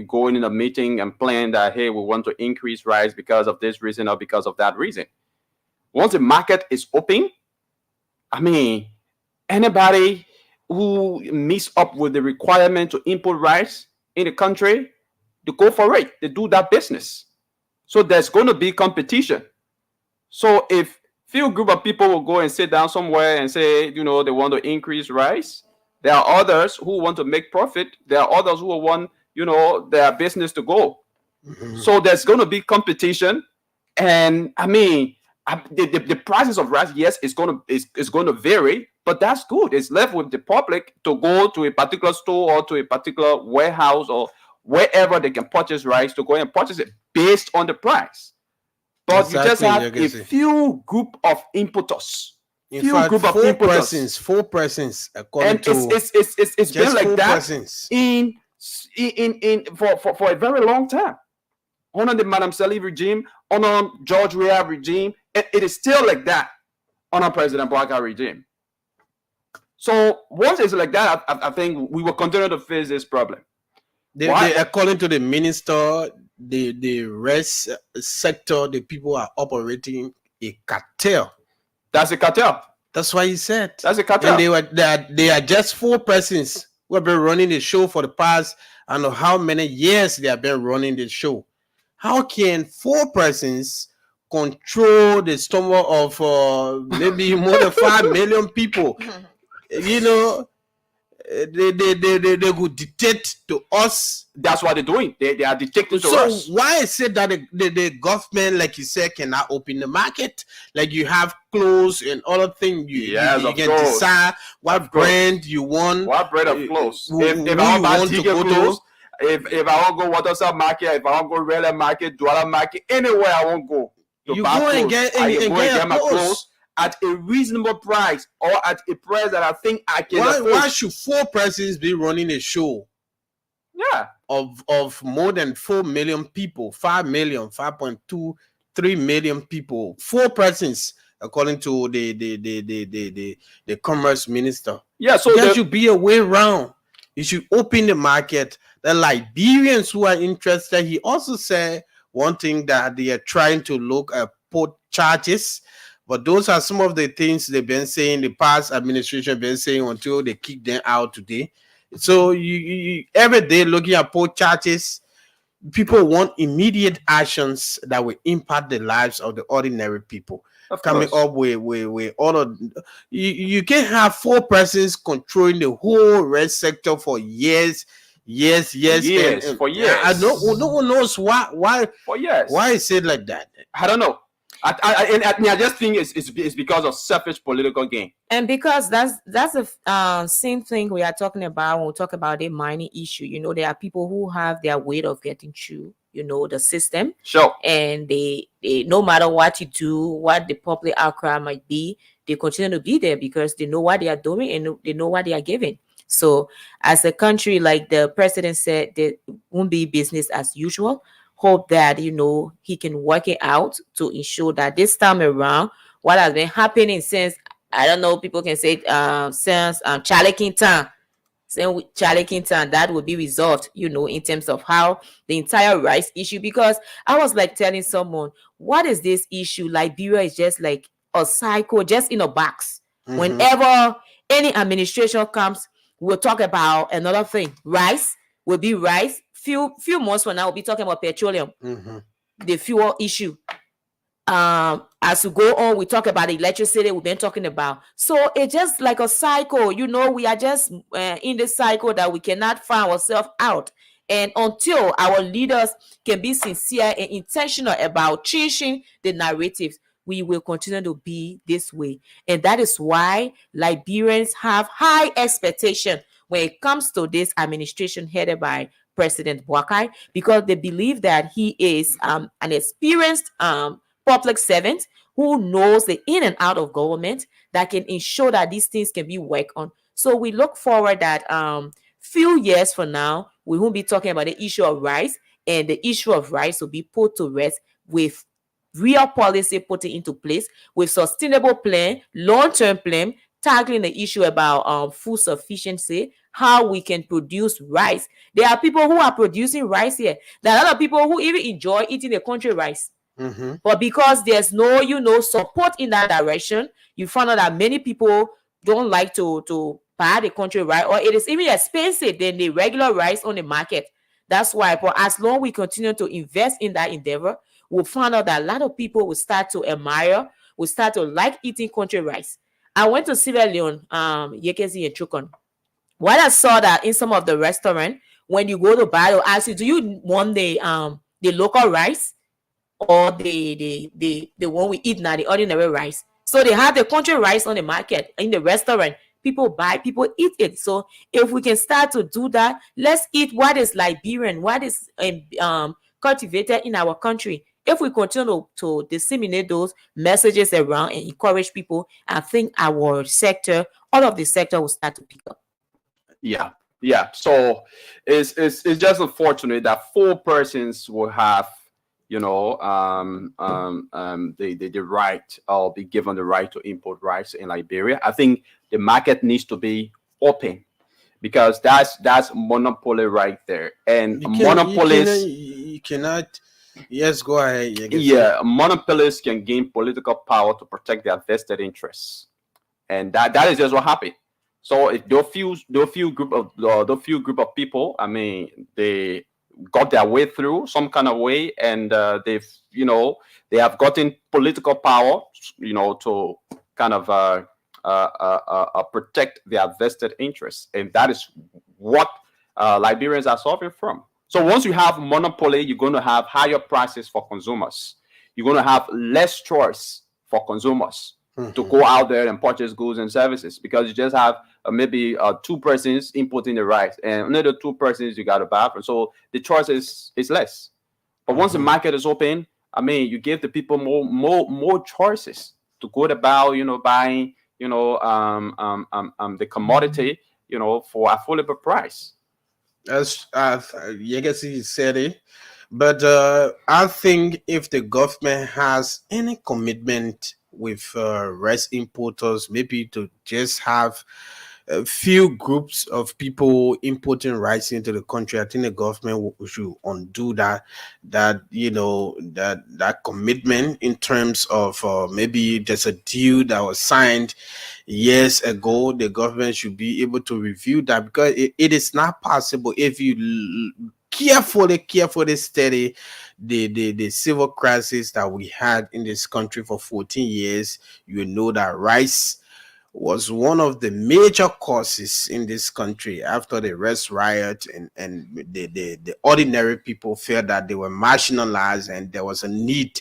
going in a meeting and plan that, hey, we want to increase rice because of this reason or because of that reason. Once the market is open, I mean, anybody who meets up with the requirement to import rice in the country, they go for it. They do that business. So there's going to be competition. So if few group of people will go and sit down somewhere and say, they want to increase rice, there are others who want to make profit. There are others who will want, their business to go. Mm-hmm. So there's going to be competition. And I mean, the prices of rice, yes, it's going to vary, but that's good. It's left with the public to go to a particular store or to a particular warehouse or wherever they can purchase rice to go and purchase it based on the price. But exactly, you just have a few group of importers. In fact, four persons, according and to it's been like that for a very long time. Under the Madam Salih regime, under George Weah regime, it is still like that under President Bouazizi regime. So once it's like that, I think we will continue to face this problem. According to the minister, the rest sector, the people are operating a cartel. That's a cartel. That's why he said. That's a cartel. And they are just four persons who have been running the show for the past, I don't know how many years they have been running the show. How can four persons control the stomach of maybe more than 5 million people? they could dictate to us. That's what they're doing. They are dictating to So us. why is it that the government, like you said, cannot open the market? Like you have clothes and other things. You of can course. decide what Of course. brand you want. What brand of clothes? Who If you I want want to to buy go clothes, to. if I want to go Waterside Market, if I want to go Raleigh Market, Douala Market, anywhere I want to go You buy go and clothes, get I and can go get and your get my clothes. clothes at a reasonable price or at a price that I think I can afford. Why should 4 persons be running a show? Yeah. Of more than 4 million people, 5 million, 5.2, 3 million people, 4 persons, according to the commerce minister. Yeah, so there should be a way around. You should open the market. The Liberians who are interested, he also said one thing that they are trying to look at port charges. But those are some of the things they've been saying, the past administration been saying until they kick them out today. So you every day looking at port charges, people want immediate actions that will impact the lives of the ordinary people. Coming up with all of you can't have 4 persons controlling the whole red sector for years. And for years. No one knows why for years. Why is it like that? I don't know. I just think it's because of selfish political gain. And because that's the same thing we are talking about when we talk about the mining issue. You know, there are people who have their way of getting through, you know, the system. Sure. And they no matter what you do, what the public outcry might be, they continue to be there because they know what they are doing and they know what they are giving. So as a country, like the president said, there won't be business as usual. Hope that, you know, he can work it out to ensure that this time around, what has been happening since, I don't know, people can say since Charlie Kintan, that will be resolved, you know, in terms of how the entire rice issue. Because I was like telling someone, what is this issue? Liberia is just like a cycle, just in a box. Mm-hmm. Whenever any administration comes, we'll talk about another thing. Rice will be rice. Few months from now, we'll be talking about petroleum, the fuel issue. As we go on, we talk about electricity we've been talking about. So it's just like a cycle, you know, we are just in this cycle that we cannot find ourselves out. And until our leaders can be sincere and intentional about changing the narratives, we will continue to be this way. And that is why Liberians have high expectation when it comes to this administration headed by President Boakai, because they believe that he is an experienced public servant who knows the in and out of government that can ensure that these things can be worked on. So we look forward that few years from now, we won't be talking about the issue of rice, and the issue of rice will be put to rest with real policy put into place, with sustainable plan, long-term plan, tackling the issue about food sufficiency, how we can produce rice. There are people who are producing rice here. There are a lot of people who even enjoy eating the country rice. But because there's no, you know, support in that direction, you find out that many people don't like to buy the country rice, or it is even expensive than the regular rice on the market. That's why, but as long as we continue to invest in that endeavor, we'll find out that a lot of people will start to admire, will start to like eating country rice. I went to Sierra Leone, Yekezi and Chukon. What I saw that in some of the restaurants, when you go to buy, they'll ask you, do you want the local rice or the one we eat now, the ordinary rice? So they have the country rice on the market in the restaurant. People buy, people eat it. So if we can start to do that, let's eat what is Liberian, what is cultivated in our country. If we continue to disseminate those messages around and encourage people, I think our sector, all of the sector, will start to pick up. Yeah. So it's just unfortunate that 4 persons will have, you know, the right, or be given the right to import rice in Liberia. I think the market needs to be open, because that's monopoly right there, and monopolists. You cannot. Yes, go ahead. Monopolists can gain political power to protect their vested interests, and that is just what happened. So if those few group of people, I mean, they got their way through some kind of way, and they have gotten political power, you know, to kind of protect their vested interests, and that is what Liberians are suffering from. So once you have monopoly, you're going to have higher prices for consumers. You're going to have less choice for consumers to go out there and purchase goods and services, because you just have maybe two persons importing the rice, and another two persons you got to buy from. So the choice is less. But once the market is open, I mean, you give the people more choices to go about, buying, the commodity, for affordable price. As Yegesi said it, but I think if the government has any commitment with rice importers, maybe to just have a few groups of people importing rice into the country, I think the government should undo that commitment in terms of maybe there's a deal that was signed years ago. The government should be able to review that, because it is not possible if you carefully study the civil crisis that we had in this country for 14 years. You know that rice was one of the major causes in this country after the Rest Riot, and the ordinary people felt that they were marginalized and there was a need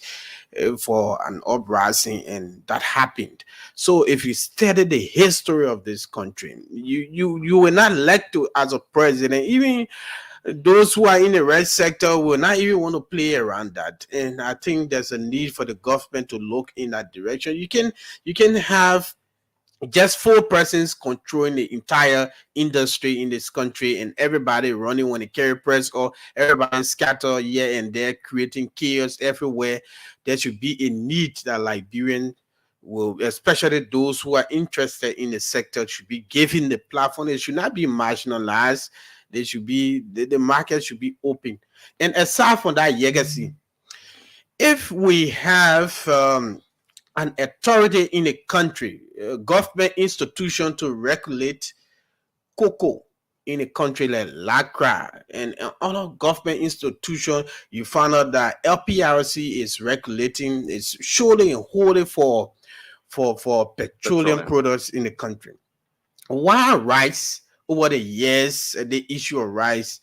for an uprising, and that happened. So if you study the history of this country, you were not elected as a president. Even those who are in the red sector will not even want to play around that. And I think there's a need for the government to look in that direction. You can have just 4 persons controlling the entire industry in this country, and everybody running on a carry press, or everybody scattered here and there, creating chaos everywhere. There should be a need that Liberian will, especially those who are interested in the sector, should be given the platform. It should not be marginalized. They should be the market should be open. And aside from that, legacy, if we have an authority in a country, a government institution to regulate cocoa in a country like Lacra and other government institution, you find out that LPRC is regulating, is surely and wholly for petroleum products in the country. Why rice over the years, the issue of rice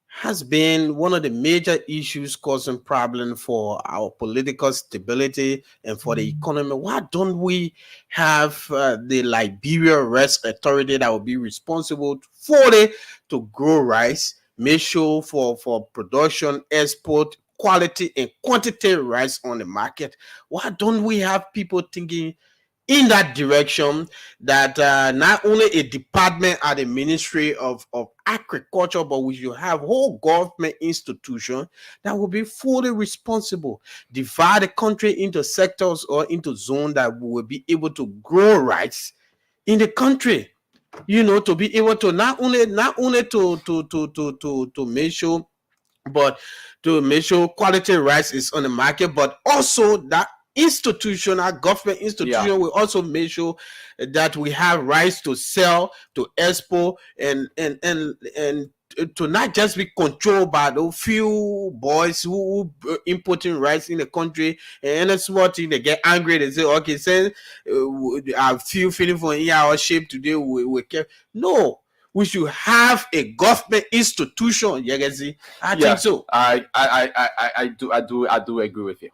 has been one of the major issues causing problem for our political stability and for the economy. Why don't we have the Liberia Rice Authority that will be responsible fully to grow rice, make sure for production, export, quality and quantity rice on the market? Why don't we have people thinking in that direction, that not only a department at the Ministry of Agriculture, but we should have whole government institution that will be fully responsible, divide the country into sectors or into zones that we will be able to grow rice in the country, to be able to not only to make sure, but to make sure quality rice is on the market, but also that institutional government institution will also make sure that we have rights to sell, to export, and to not just be controlled by those few boys who importing rice in the country. And that's what they get angry. They say, okay, since I feel feeling for in our shape today, we care. No, we should have a government institution. I think so. I do agree with you,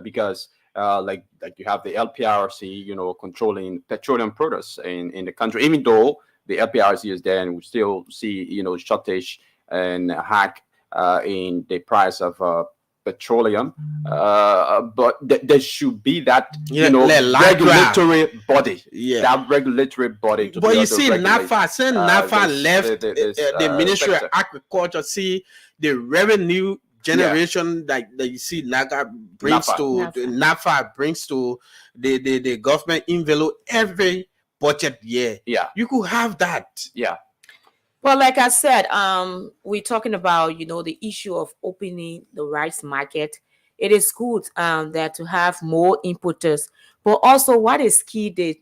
because like you have the LPRC, controlling petroleum products in the country. Even though the LPRC is there, and we still see, shortage and hack in the price of petroleum. But there should be that, regulatory body. That regulatory body. But you see, NAFA left the Ministry of Agriculture. See the revenue generation that you see NAFA brings to the government envelope every budget year. You could have that. Well, like I said, we're talking about, the issue of opening the rice market. It is good that to have more importers, but also what is key, the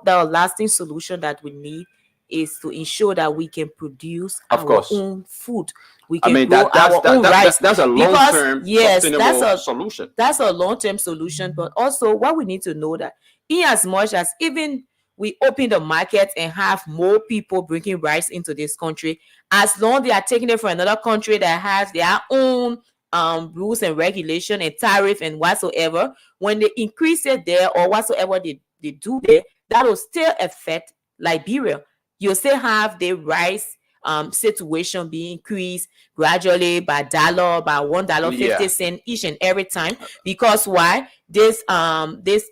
lasting solution that we need is to ensure that we can produce our own food. We can grow our own rice. That's a long-term sustainable solution. That's a long-term solution. But also what we need to know that in as much as even we open the market and have more people bringing rice into this country, as long they are taking it from another country that has their own rules and regulation and tariff and whatsoever, when they increase it there or whatsoever they do there, that will still affect Liberia. You still have the rice situation being increased gradually by $1, by $1.50 each and every time. Because why? This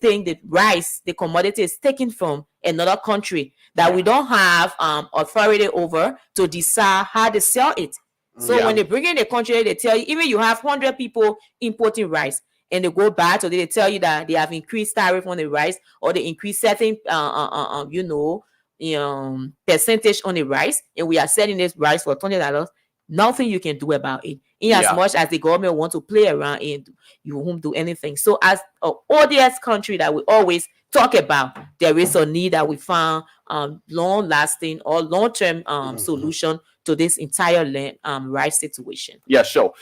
thing, the rice, the commodity is taken from another country that we don't have authority over to decide how to sell it. So when they bring in the country, they tell you, even you have 100 people importing rice, and they go back to they tell you that they have increased tariff on the rice, or they increase certain percentage on the rice, and we are selling this rice for $20. Nothing you can do about it. In as much as the government want to play around, and you won't do anything. So as an ODS country that we always talk about, there is a need that we found long-lasting or long-term solution to this entire land rice situation. Yeah, sure.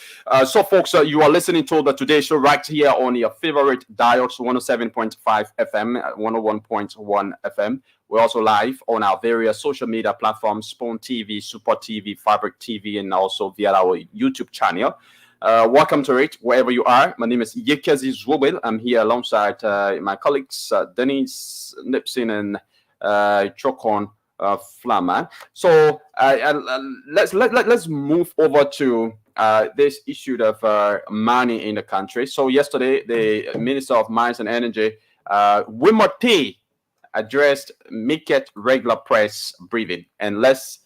So, folks, you are listening to the Today Show right here on your favorite dials, 107.5 FM, 101.1 FM. We're also live on our various social media platforms, Spawn TV, Super TV, Fabric TV, and also via our YouTube channel. Welcome to it, wherever you are. My name is Yekezi Zwobel. I'm here alongside my colleagues, Denise Nipson and Chokon Flaman. So let's move over to this issue of money in the country. So yesterday, the Minister of Mines and Energy, Wimoti, addressed Miket regular press briefing, and let's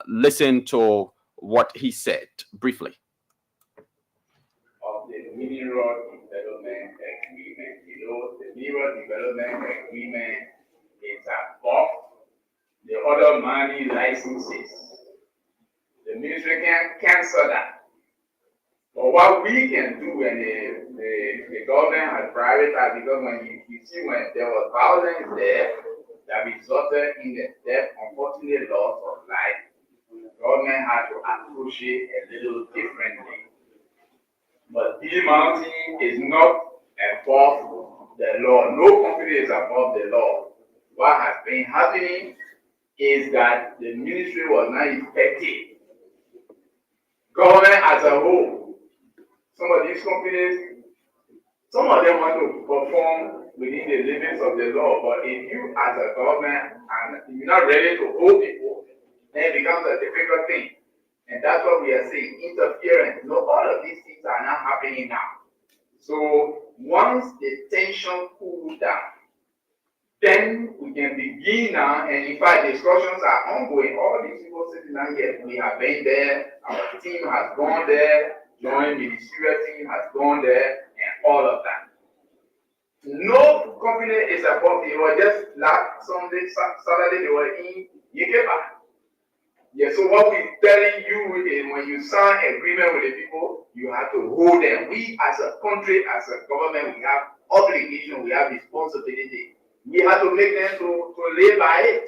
listen to what he said briefly. Of the Mineral Development Agreement, the Mineral Development Agreement is above the other mining licenses. The ministry can cancel that. But what we can do, and the government has prioritized, because when you see when there was violence there that resulted in the death, unfortunate loss of life, the government had to approach it a little differently. But demounting is not above the law. No company is above the law. What has been happening is that the ministry was not effective. Government as a whole, some of these companies, some of them want to perform within the limits of the law, but if you as a government and you're not ready to hold people, then it becomes a difficult thing. And that's what we are saying, interference. No, all of these things are not happening now. So once the tension cools down, then we can begin now, and in fact, discussions are ongoing. All these people sitting down here, we have been there, our team has gone there, joint ministerial team has gone there, and all of that. No company is above. They were just last Saturday, they were in Yekeba. Yeah, so what we're telling you is when you sign agreement with the people, you have to hold them. We as a country, as a government, we have obligation, we have responsibility. We have to make them to live by it.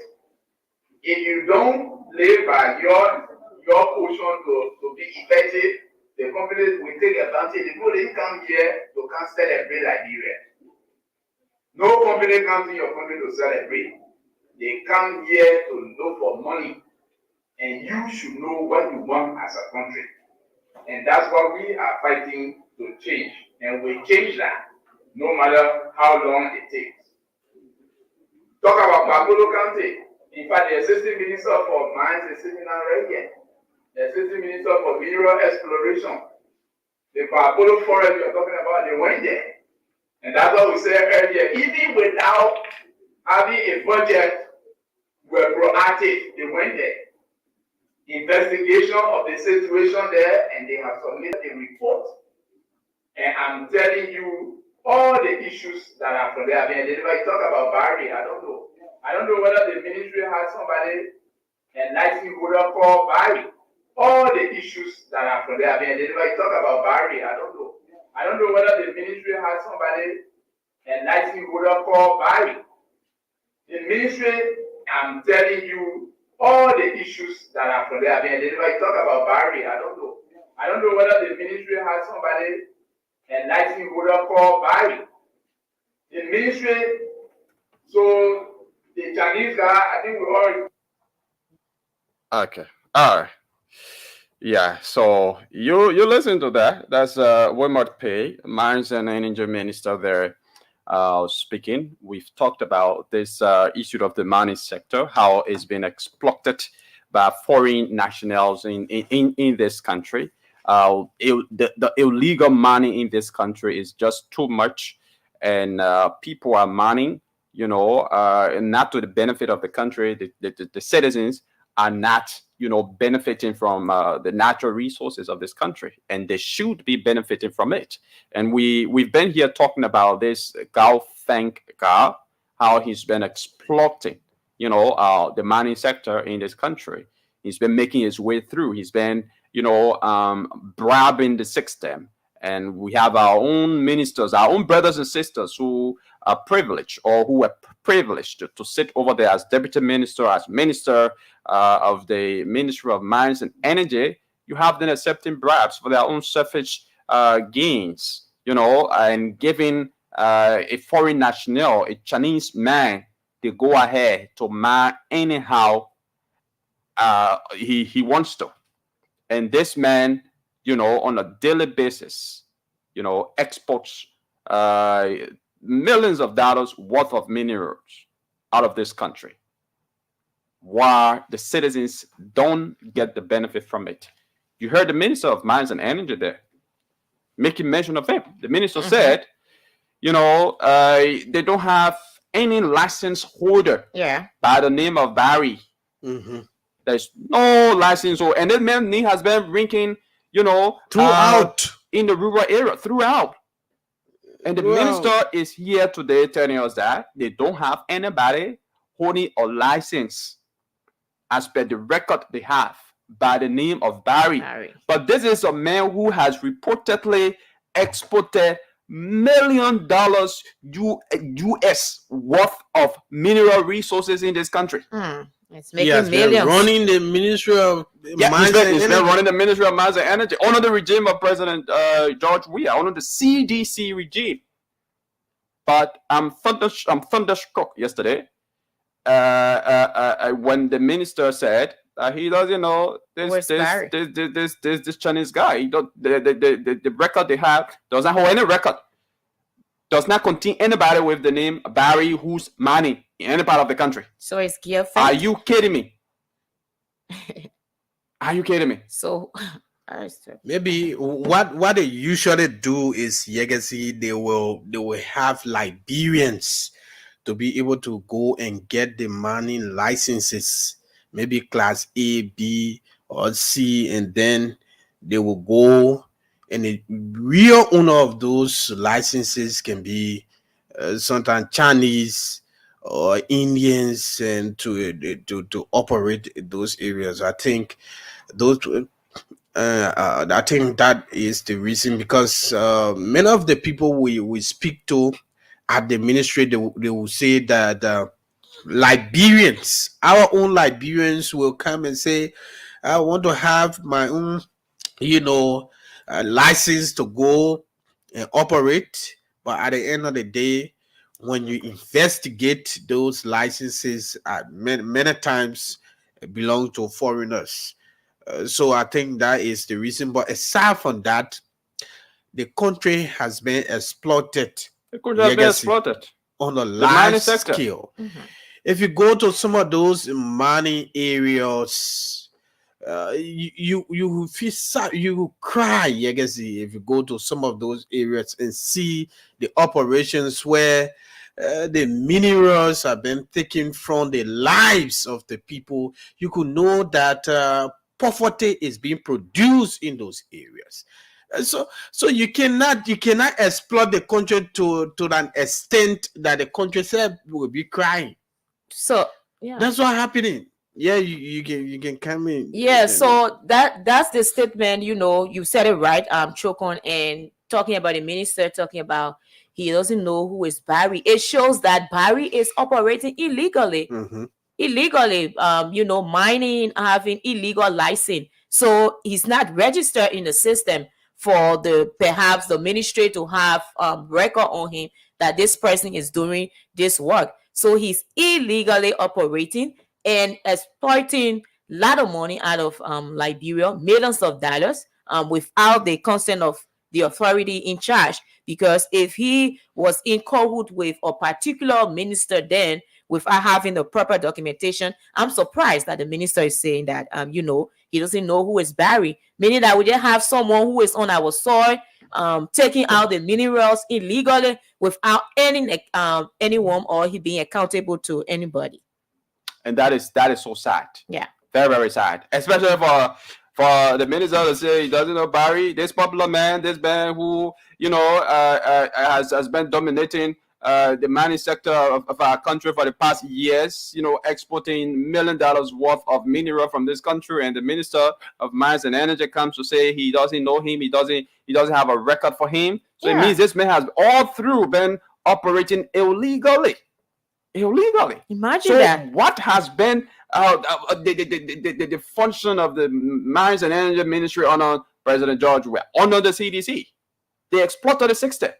If you don't live by your portion to be effective, the companies will take advantage. The people didn't come here to come celebrate Liberia. No company comes in your country to celebrate. They come here to look for money. And you should know what you want as a country. And that's what we are fighting to change. And we change that, no matter how long it takes. Talk about Bagolo County. In fact, the assistant minister for mines is sitting down right here. The assistant minister for mineral exploration. The Bagolo forest we are talking about, they went there. And that's what we said earlier. Even without having a budget, we're proactive. They went there. Investigation of the situation there, and they have submitted a report. And I'm telling you, all the issues that are from there being identified. You talk about Barry, I don't know. I don't know whether the ministry has somebody, a license holder called Barry. All the issues that are from there being identified. You talk about Barry, I don't know. I don't know whether the ministry has somebody, a license holder called Barry. The ministry, I'm telling you, all the issues that are from there being identified. You talk about Barry, I don't know. I don't know whether the ministry has somebody, a license holder called Barry. The ministry, So the Chinese guy, I think we all. Okay. All right. Yeah. So you listen to that. That's Wilmot Pay, Mines and Energy Minister there, speaking. We've talked about this issue of the mining sector, how it's been exploited by foreign nationals in this country. The illegal mining in this country is just too much, and people are mining, not to the benefit of the country. The citizens are not, benefiting from the natural resources of this country, and they should be benefiting from it. And we've been here talking about this Gao Feng Gao, how he's been exploiting, the mining sector in this country. He's been making his way through. He's been, bribing the system. And we have our own ministers, our own brothers and sisters who are privileged, or who are privileged to sit over there as deputy minister, as minister of the Ministry of Mines and Energy. You have them accepting bribes for their own selfish gains, and giving a foreign national, a Chinese man, the go ahead to mine anyhow he wants to. And this man, on a daily basis, exports millions of dollars worth of minerals out of this country, while the citizens don't get the benefit from it. You heard the Minister of Mines and Energy there making mention of him. The minister said, they don't have any license holder by the name of Barry. There's no license holder. And this man has been drinking, throughout in the rural area, throughout. And the minister is here today telling us that they don't have anybody holding a license as per the record they have by the name of Barry. But this is a man who has reportedly exported $1 million US worth of mineral resources in this country. It's making millions. Running the Ministry of Mines and He's been running the Ministry of Mines and Energy under the regime of President George Weah, under the CDC regime. But I'm thunderstruck yesterday when the minister said he doesn't know this Chinese guy. The record they have does not hold any record. Does not contain anybody with the name Barry who's mining in any part of the country. So it's Gao Feng. Are you kidding me? Are you kidding me? So maybe what they usually do is they will have Liberians to be able to go and get the mining licenses, maybe class A, B, or C, and then they will go, and the real owner of those licenses can be sometimes Chinese or Indians, and to operate those areas. I think I think that is the reason, because many of the people we speak to at the ministry, they will say that Liberians, our own Liberians, will come and say, I want to have my own, license to go and operate. But at the end of the day, when you investigate those licenses, many times belong to foreigners. So I think that is the reason. But aside from that, the country has been exploited. The country has been exploited on a large scale. If you go to some of those mining areas, you feel sad, you cry. If you go to some of those areas and see the operations where the minerals have been taken from the lives of the people, you could know that poverty is being produced in those areas. So you cannot exploit the country to an extent that the country itself will be crying. So yeah, that's what's happening. Yeah, you can come in. Yeah, so that's the statement. You said it right. Chokon, and talking about the minister, talking about he doesn't know who is Barry. It shows that Barry is operating illegally. Mining, having illegal license. So he's not registered in the system for perhaps the ministry to have record on him that this person is doing this work. So he's illegally operating and exploiting a lot of money out of Liberia, millions of dollars, without the consent of the authority in charge. Because if he was in cahoots with a particular minister, then without having the proper documentation, I'm surprised that the minister is saying that he doesn't know who is Barry, meaning that we just have someone who is on our soil, taking out the minerals illegally without anyone or he being accountable to anybody. And that is so sad. Yeah, very, very sad, especially for the minister to say he doesn't know Barry, this popular man, this man who has been dominating the mining sector of our country for the past years, exporting $1 million worth of mineral from this country, and the Minister of Mines and Energy comes to say he doesn't know him, he doesn't have a record for him. So It means this man has all through been operating illegally. Imagine that. What has been the function of the Mines and Energy Ministry under President George Weah, under the CDC? They exploited the system.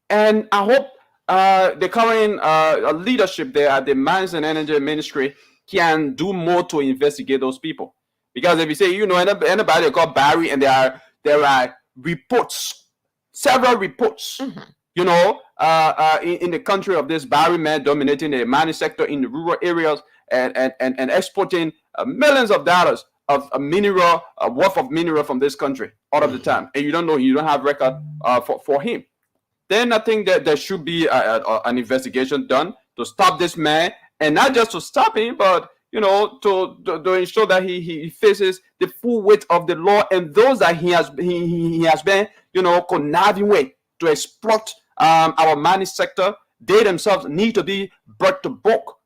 And I hope the current leadership there at the Mines and Energy Ministry can do more to investigate those people. Because if you say, anybody called Barry, and there are reports, several reports, in the country of this Barry man dominating the mining sector in the rural areas and exporting millions of dollars of mineral, worth of mineral from this country all of the time, and you don't have record for him. Then I think that there should be an investigation done to stop this man, and not just to stop him, but to ensure that he faces the full weight of the law, and those that he has been conniving with to exploit our mining sector. They themselves need to be brought to book.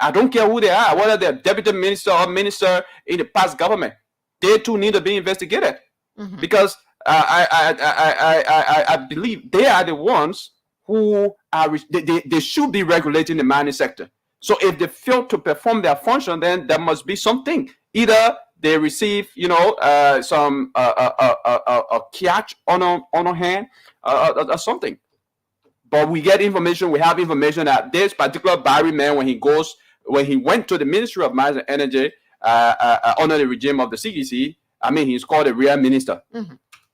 I don't care who they are, whether they're deputy minister or minister in the past government. They too need to be investigated, because I believe they are the ones who are they should be regulating the mining sector. So if they fail to perform their function, then there must be something. Either they receive some catch on hand or something. But we have information that this particular Barry man, when he went to the Ministry of Mines and Energy under the regime of the CDC, he's called a real minister.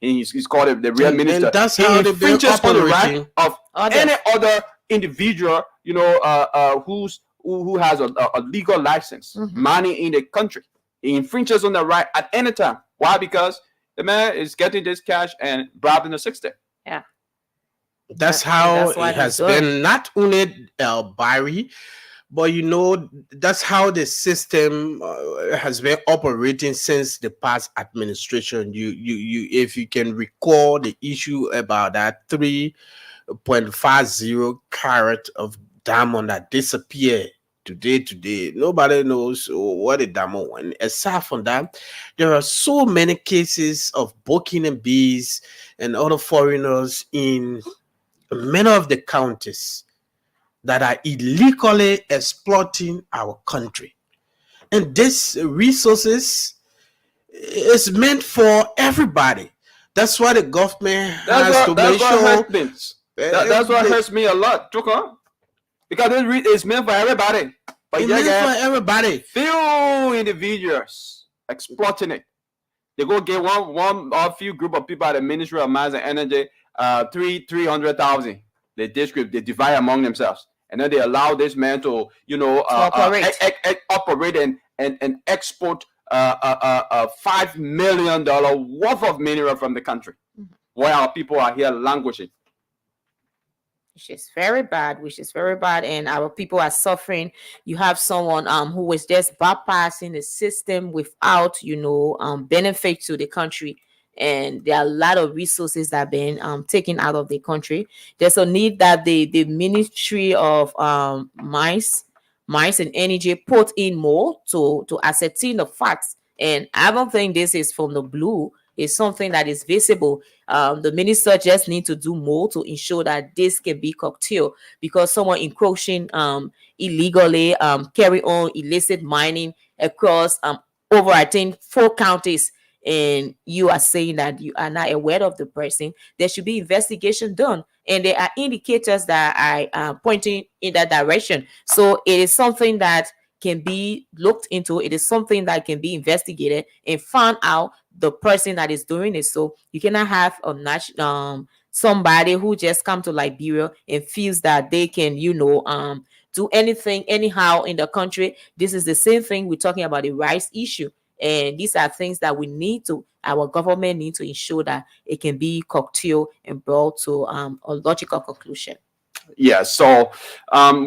He's called the real minister. And that's how they infringes on the right of any other individual, who has a legal license, mining in the country. He infringes on the right at any time. Why? Because the man is getting this cash and bribing the system. Yeah. That's how it has been, not only Barry, but that's how the system has been operating since the past administration. You if you can recall the issue about that 3.50 carat of diamond that disappeared today. Nobody knows what the diamond went. Aside from that, there are so many cases of Burkina bees and other foreigners in many of the counties that are illegally exploiting our country. And this resources is meant for everybody. That's why the government has to make sure. That's what hurts me a lot, Chuka. Because it's meant for everybody. But it's meant for everybody. Few individuals exploiting it. They go get one or few group of people at the Ministry of Mines and Energy, 300,000. They divide among themselves, and then they allow this man to operate and export $5 million worth of mineral from the country, while our people are here languishing. Which is very bad, and our people are suffering. You have someone who was just bypassing the system without benefit to the country, and there are a lot of resources that have been taken out of the country. There's a need that the Ministry of Mines and Energy put in more to ascertain the facts. And I don't think this is from the blue. It's something that is visible. The minister just needs to do more to ensure that this can be curtailed, because someone encroaching illegally, carry on illicit mining across over, I think, 4 counties, and you are saying that you are not aware of the person, there should be investigation done. and there are indicators that are pointing in that direction. So it is something that can be looked into. It is something that can be investigated and found out the person that is doing it. So you cannot have a somebody who just come to Liberia and feels that they can, do anything anyhow in the country. This is the same thing we're talking about, the rights issue. And these are things that our government need to ensure that it can be curtailed and brought to a logical conclusion. Yeah, so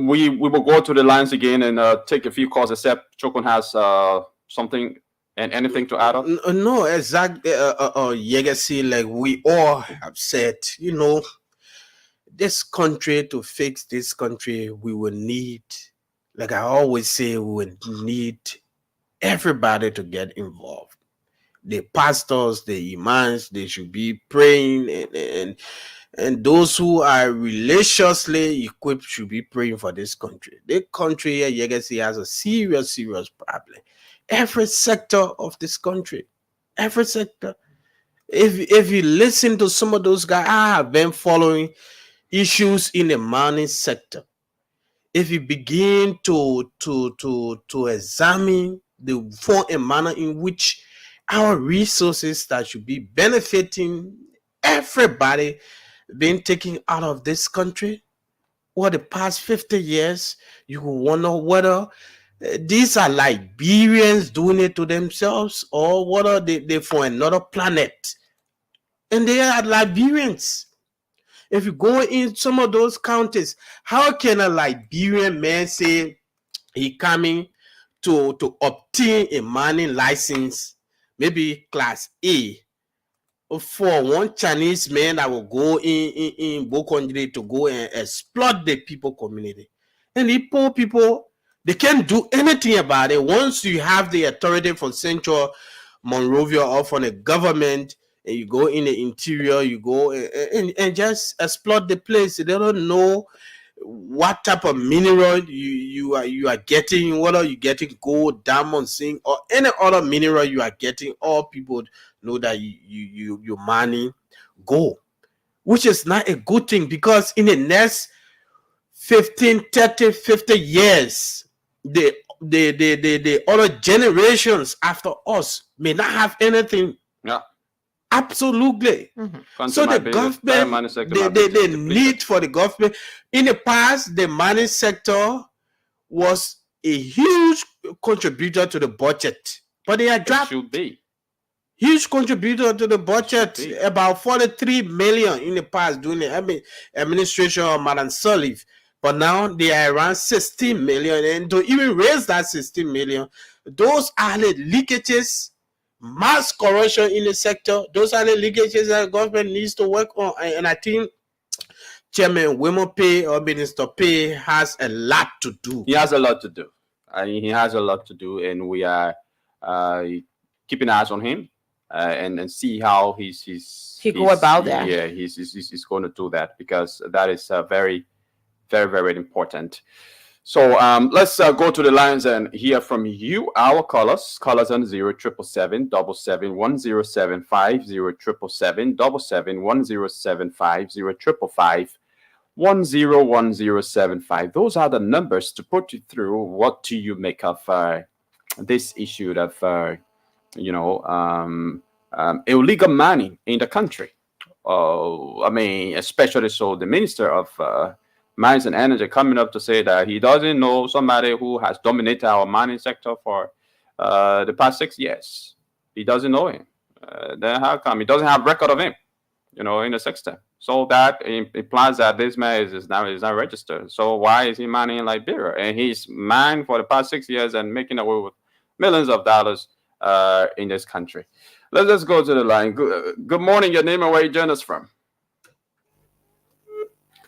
we will go to the lines again and take a few calls, except Chokun has something and anything to add on. No, exactly. Legacy, like we all have said, this country, to fix this country, we will need, like I always say, we will need everybody to get involved. The pastors, the imams, they should be praying, and those who are religiously equipped should be praying for this country. The country, Legacy, has a serious problem. Every sector of this country, every sector. If you listen to some of those guys, I have been following issues in the mining sector. If you begin to examine the form and manner in which our resources that should be benefiting everybody being taken out of this country, or the past 50 years, you will wonder whether these are Liberians doing it to themselves, or whether they for another planet. And they are Liberians. If you go in some of those counties, how can a Liberian man say he coming to obtain a mining license, maybe class A, for one Chinese man that will go in Bokondre to go and exploit the people community? And the poor people, they can't do anything about it. Once you have the authority from Central Monrovia or from the government, and you go in the interior, you go and just exploit the place. They don't know what type of mineral you are getting, whether you're getting gold, diamond, zinc, or any other mineral you are getting. All people know that you're mining gold, which is not a good thing, because in the next 15, 30, 50 years, the other generations after us may not have anything. Yeah. Absolutely. Mm-hmm. So the government, the need for the government, in the past, the mining sector was a huge contributor to the budget, but they are dropped. It should be. Huge contributor to the budget, about 43 million in the past during the administration of Madam Sullivan. But now they are around 16 million. And to even raise that 16 million, those are the leakages, mass corruption in the sector. Those are the leakages that the government needs to work on. And I think Chairman Wimo Pay or Minister Pay has a lot to do. He has a lot to do. He has a lot to do, and we are keeping eyes on him and see how he go about that. Yeah, he's going to do that, because that is very, very, very important. So let's go to the lines and hear from you, our callers. Callers on 0777 77 1075, 0777 77 1075, 0555 101075. Those are the numbers to put you through. What do you make of this issue of illegal mining in the country? I mean, especially so the Minister of Mines and Energy coming up to say that he doesn't know somebody who has dominated our mining sector for the past 6 years. He doesn't know him. Then how come he doesn't have record of him, in the sector? So that implies that this man is not registered. So why is he mining in Liberia? And he's mined for the past 6 years and making away with millions of dollars in this country. Let's go to the line. Good morning. Your name and where you join us from?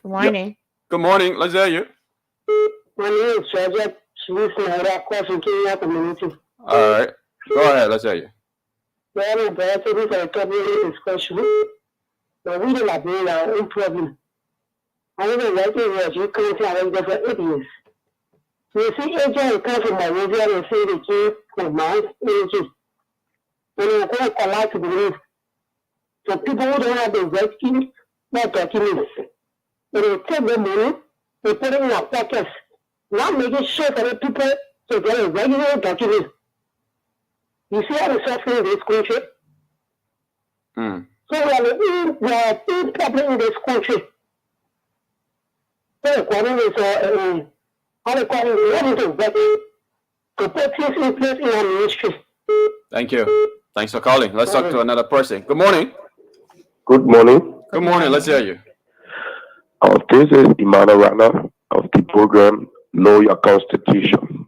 Good morning. Yep. Good morning. Let's hear you. My name is Georgia. All right. Go ahead. Let's hear you. Well, but this is a cabinet discussion. But we don't have our own problem. I don't know what it was. You can't tell them for 8 years. You see, agents come from Monrovia and say they came from mines, energy. And they're quite allowed to believe. So people who don't have the right documents, They will take the money, they put it in our pockets, not making sure for the people to get a regular document. You see how the suffering in this country? Mm. So we are in problem in this country. So according to to put things in place in our ministry. Thank you. Thanks for calling. Let's talk to another person. Good morning. Good morning. Good morning. Let's hear you. This is Imana Rana of the program Know Your Constitution.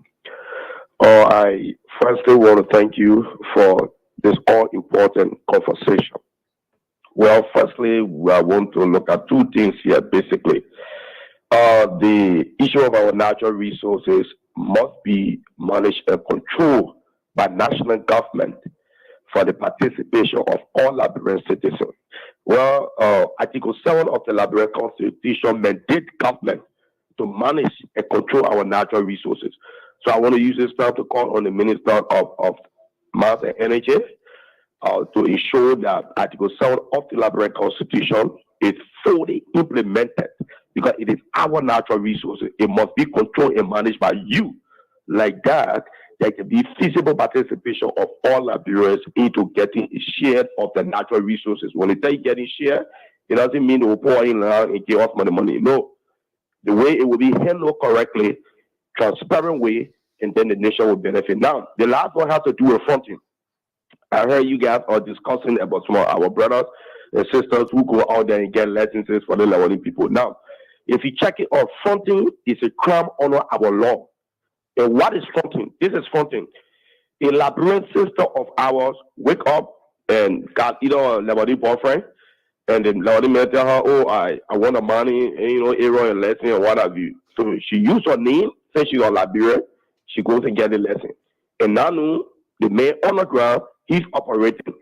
I firstly want to thank you for this all-important conversation. Well, firstly, I want to look at two things here, basically. The issue of our natural resources must be managed and controlled by national government for the participation of all Liberian citizens. Well, Article 7 of the Liberian Constitution mandates government to manage and control our natural resources. So I want to use this time to call on the Minister of Mines and Energy to ensure that Article 7 of the Liberian Constitution is fully implemented, because it is our natural resources. It must be controlled and managed by you. Like that, there can be feasible participation of all Liberians into getting a share of the natural resources. When they say getting share, it doesn't mean they will pour in and give us money. No. The way it will be handled correctly, transparent way, and then the nation will benefit. Now, the last one has to do with fronting. I heard you guys are discussing about some of our brothers and sisters who go out there and get licenses for the Lawani people. Now, if you check it out, fronting is a crime under our law. And what is fronting? This is fronting. A Liberian sister of ours wake up and got either a Lawani boyfriend, and then Lawani man tell her, "Oh, I want the money, and error and lesson and what have you." So she used her name, says she's a Liberian. She goes and get the lesson. And now the man on the ground, he's operating.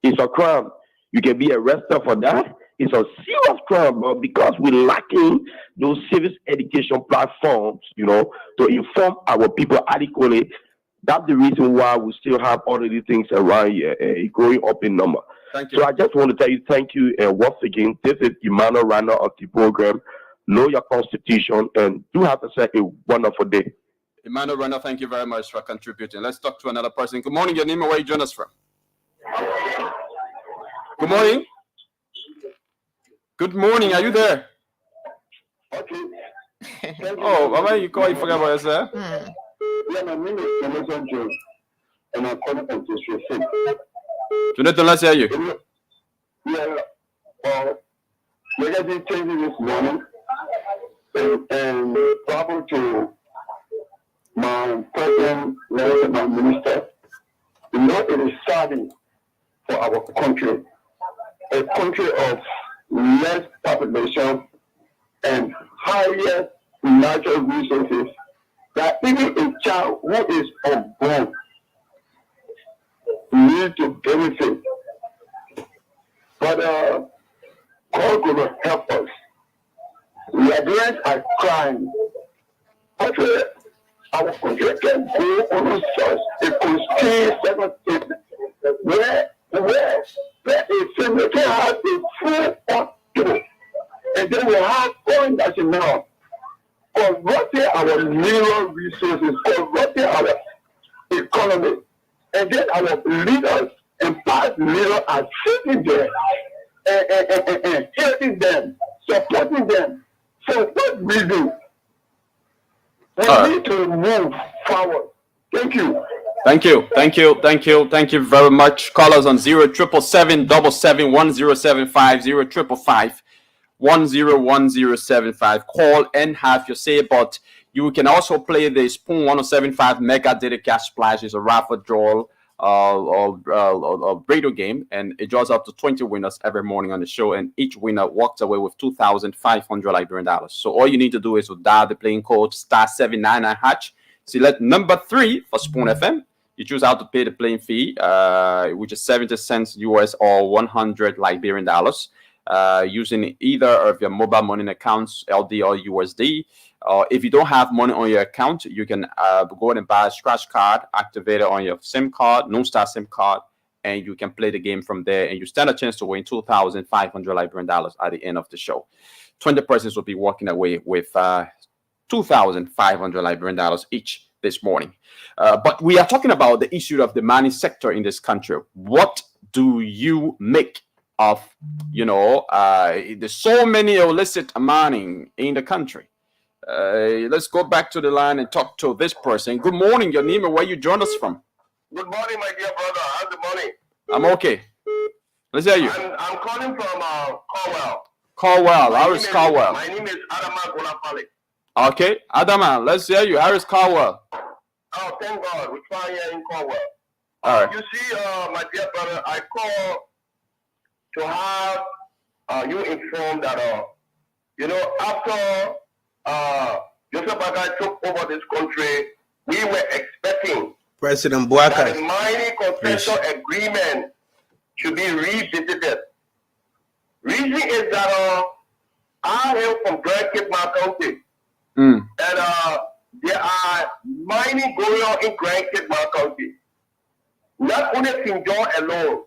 It's a crime. You can be arrested for that. It's a serious crime, but because we're lacking those civic education platforms, to inform our people adequately, that's the reason why we still have all of these things around here, growing up in number. Thank you. So I just want to tell you thank you. And once again, this is Emmanuel Rana of the program Know Your Constitution, and do have to say a wonderful day. Emmanuel Rana, thank you very much for contributing. Let's talk to another person. Good morning. Your name and where you join us from? Good morning. Good morning. Are you there? Okay. Oh, Mama, you call, you forgot about yourself? Yeah, my name is Jonathan Jones, and I'm calling from District 6. Jonathan, let's hear you. Yeah, legacy changing this morning, and travel to my president, my minister. It is saddening for our country, a country of less population and higher natural resources, that even a child who is unborn needs to benefit. But God will help us. Liberians are crying. Actually, our country can go on such a constrained where a family can have a full hospital, and then we have going that's enough. Corrupting our mineral resources, corrupting our economy, and then our leaders and past leaders are sitting there and helping them, supporting them. For what reason? We need to move forward. Thank you. Thank you very much. Call us on 0777 1075 0555 101075. Call and have your say. But you can also play the Spoon 1075 Mega Data Cash Splash. Is a raffle draw or radio game, and it draws up to 20 winners every morning on the show, and each winner walks away with 2,500 Liberian dollars. So all you need to do is to dial the playing code *799#, select number 3 for Spoon FM. You choose how to pay the playing fee, which is 70 cents US or 100 Liberian dollars, using either of your mobile money accounts, LD or USD. If you don't have money on your account, you can go ahead and buy a scratch card, activate it on your SIM card, no-star SIM card, and you can play the game from there, and you stand a chance to win 2,500 Liberian dollars at the end of the show. 20 persons will be walking away with $2,500 Liberian dollars each this morning. But we are talking about the issue of the mining sector in this country. What do you make of, there's so many illicit mining in the country? Let's go back to the line and talk to this person. Good morning, your name and where you join us from. Good morning, my dear brother. How's the morning? I'm okay. Let's hear you. I'm calling from Caldwell. Caldwell. Harris Caldwell. My name is Adama Golapale. Okay, Adama, let's hear you. Harris Caldwell. Oh, thank God. We're trying here in Caldwell. All right. You see, my dear brother, I call to have you informed that, after Joseph Bagai took over this country, we were expecting President that Buaka. the mining concession agreement should be revisited. Reason is that I hail from Grand Cape County, and there are mining going on in Grand Cape County. Not only St. John alone,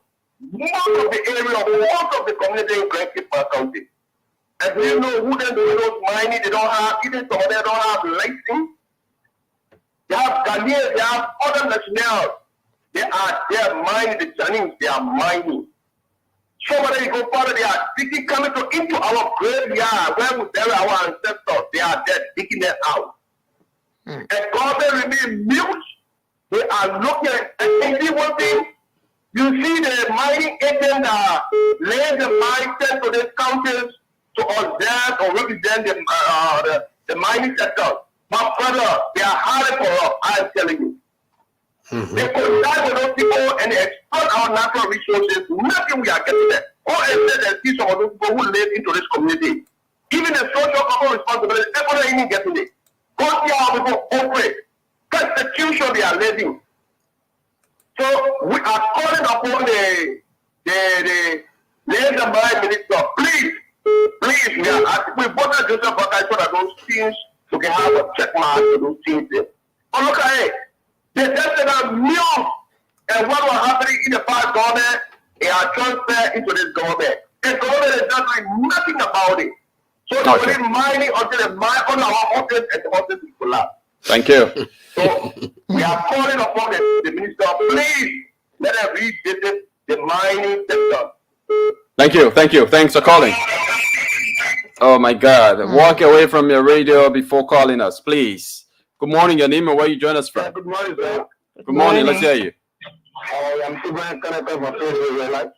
most of the area, most of the community in Grand Cape County. And do you know who then do those mining? They don't have, even some of them don't have license. They have Ghanaians, they have other nationals. They are mining, the Chinese, they are mining. Some of them go further, they are digging, coming into our graveyard where we bury our ancestors. They are dead, digging them out. And government remain mute. They are looking at, and see one thing, you see the mining agent laying the mine sent to these counties to observe or represent the mining sector. My brother, they are hard for us, I am telling you. They could die with those people and exploit our natural resources. Nothing we are getting there. All instead and see some of those people who live into this community. Even the social corporate responsibility, people are even getting it. Go see how people operate. Persecution they are living. So we are calling upon the labor mine minister. Please, we are asking, we voted Joseph Bakai so that those things, we can have a check mark to those things there. But look at it. They just said that news and what was happening in the past government, they are transferred into this government. The government is not doing nothing about it. So they're only mining until they mine on our office and the office is collapsed. Thank you. So we are calling upon the minister, please let us revisit the mining sector. Thank you. Thanks for calling. Oh my God. Walk away from your radio before calling us, please. Good morning, your name and where you join us from. Good morning, sir. Good morning. Let's hear you. I'm Superman Connector from Facebook.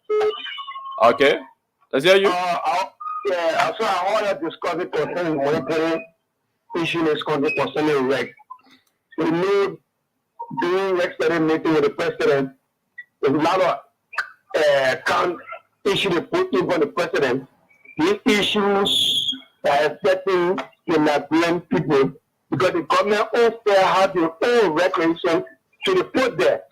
Okay. Let's hear you. So I want to discuss it concerning monitoring issue in this country concerning REC. We need during REC study meeting with the president, there's a lot of count issue they put in for the president. These issues are affecting the Nigerian people because the government also have their own regulation to the put there.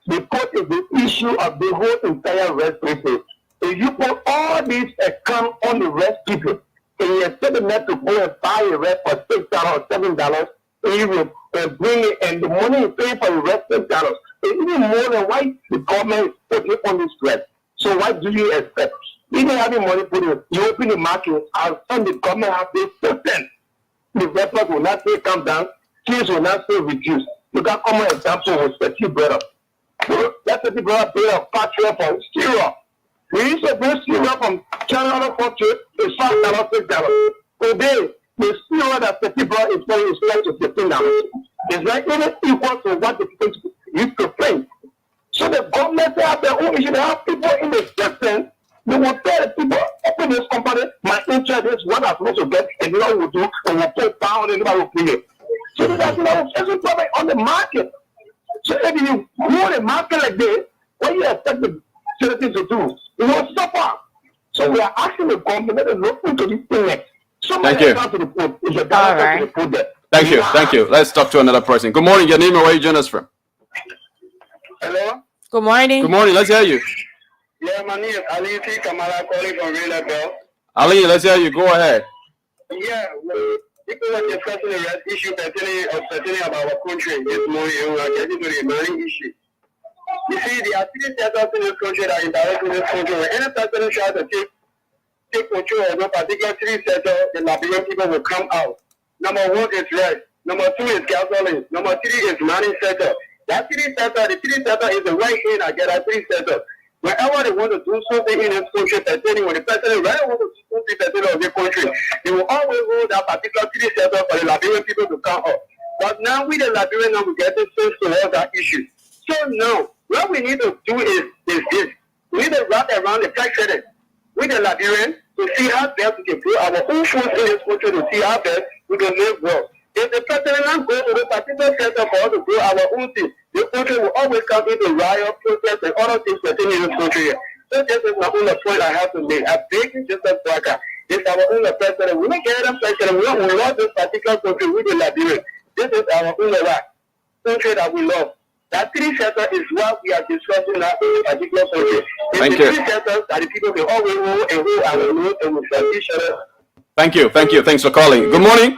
The put is the issue of the whole entire REC people. If you put all these account on the REC people, and you expect them to go and buy a REC for $6 or $7, and you will bring it, and the money you pay for the REC $6, it's even more than why the government is putting on this REC. So what do you expect? Even having money put in, you open the market, and the government has this system. The REC will not say come down, things will not say reduce. Look at common example with Petit Brother. That Petit Brother paid a factory for steel. We used to bring steel from China factory to $5, $6. Today, the steel that Petit Brother is paying is close to $15. It's not even equal to what the people used to pay. So the government have their own issue. They have people in the system. They will tell the people, open this company, my interest is what I'm supposed to get, and you know what we'll do, and we'll pay pound and nobody will pay it. So that's a problem on the market. So if you move the market like this, what you expect the citizens to do? You will suffer. So we are asking the government to look into this thing next. Thank you. All right. Thank you. Let's talk to another person. Good morning, your name and where you join us from. Hello? Good morning. Good morning, let's hear you. Yeah, my name is Ali T. Kamala calling from Real Bell. Ali, let's hear you. Go ahead. Yeah, people were discussing the rest issue pertaining about our country this morning, and we are getting to the mining issue. You see, there are three sectors in this country that are indirectly in this country. When any person tries to take take control of the particular three sectors, the Liberian people will come out. Number one is rice. Number two is gasoline. Number three is mining sector. That the three sector is the right hand agenda three sector. Whenever they want to do something in this country, pertaining when the president right want to do something of the country, they will always hold that particular three sector for the Liberian people to come up. But now we the Liberian now we get this sense towards that issue. So now what we need to do is this. We need to wrap around the president with the Liberian to see how best we can put our own force in this country to see how best we can live well. If the president now goes to the particular center for us to do our own thing, the country will always come into riot, protest, and other things pertaining in this country. So this is my only point I have to make. I beg you, Joseph Barker, this is our only president. We don't get a president. We love this particular country with the Liberian. This is our only right country that we love. That three sectors is what we are discussing now in a particular country. Thank you. you. Three sectors that the people can always rule and rule and rule and will serve each other. Thank you. Thanks for calling. Good morning.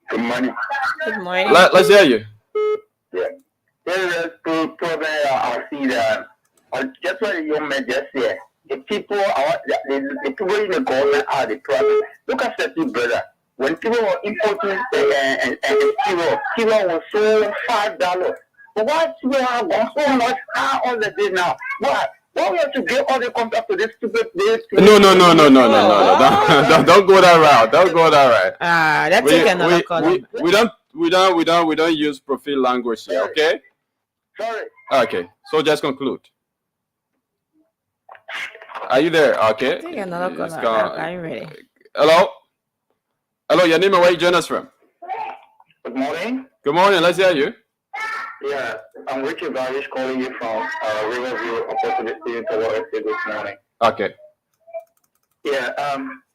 Good morning. Good morning. Let's hear you. Yeah. There is two problems I see that. Just what you meant just here. The people the people in the government are the problem. Look at certain brother. When people were importing and kilo was so $5. But why people have gone so much high all the day now? Why? Why we have to give all the contract to this stupid place? No. Don't go that route. Don't go that route. That's another call. We don't use profane language here, okay? Sorry. Okay. So just conclude. Are you there? Okay. Take another call. It's gone. Are you ready? Hello, your name and where you join us from? Good morning. Good morning. Let's hear you. Yeah, I'm Richard Barish calling you from Riverview, Opposite State this morning. Okay. Yeah,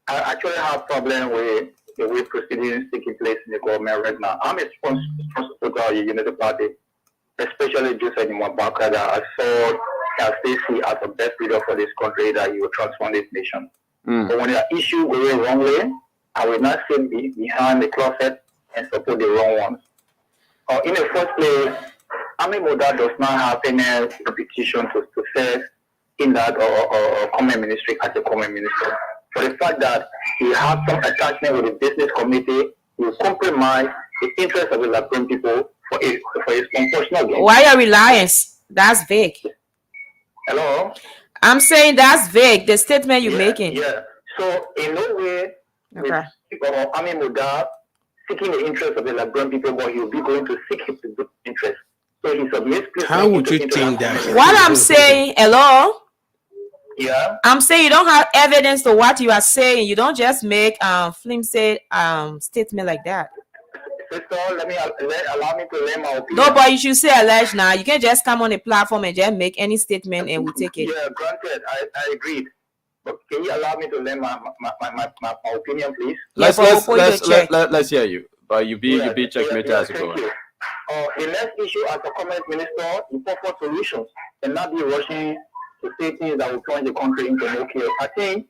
I actually have a problem with the way proceedings taking place in the government right now. I'm a sponsor to our Unity Party, especially Joseph Mwabaka, that I saw Stacey as the best leader for this country, that he will transform this nation. But when the issue goes wrongly, I will not sit behind the closet and support the wrong ones. In the first place, Ami Moda does not have any repetition to serve in that or common ministry as a common minister. For the fact that he has some attachment with the business committee, he will compromise the interest of the Liberian people for his own personal gain. Why are reliance? That's vague. Hello? I'm saying that's vague, the statement you're making. Yeah. So in no way Ami Moda seeking the interest of the Liberian people, but he will be going to seek his interest. So he submits. How would you think that? What I'm saying, hello? Yeah. I'm saying you don't have evidence to what you are saying. You don't just make flimsy statement like that. Sister, allow me to lay my opinion. No, but you should say alleged now. You can't just come on a platform and just make any statement and we take it. Yeah, granted, I agreed. But can you allow me to lay my opinion, please? Let's hear you. But you be checkmate as you go. The next issue as a comment minister, you purpose solutions and not be rushing to say things that will plunge the country into no chaos. I think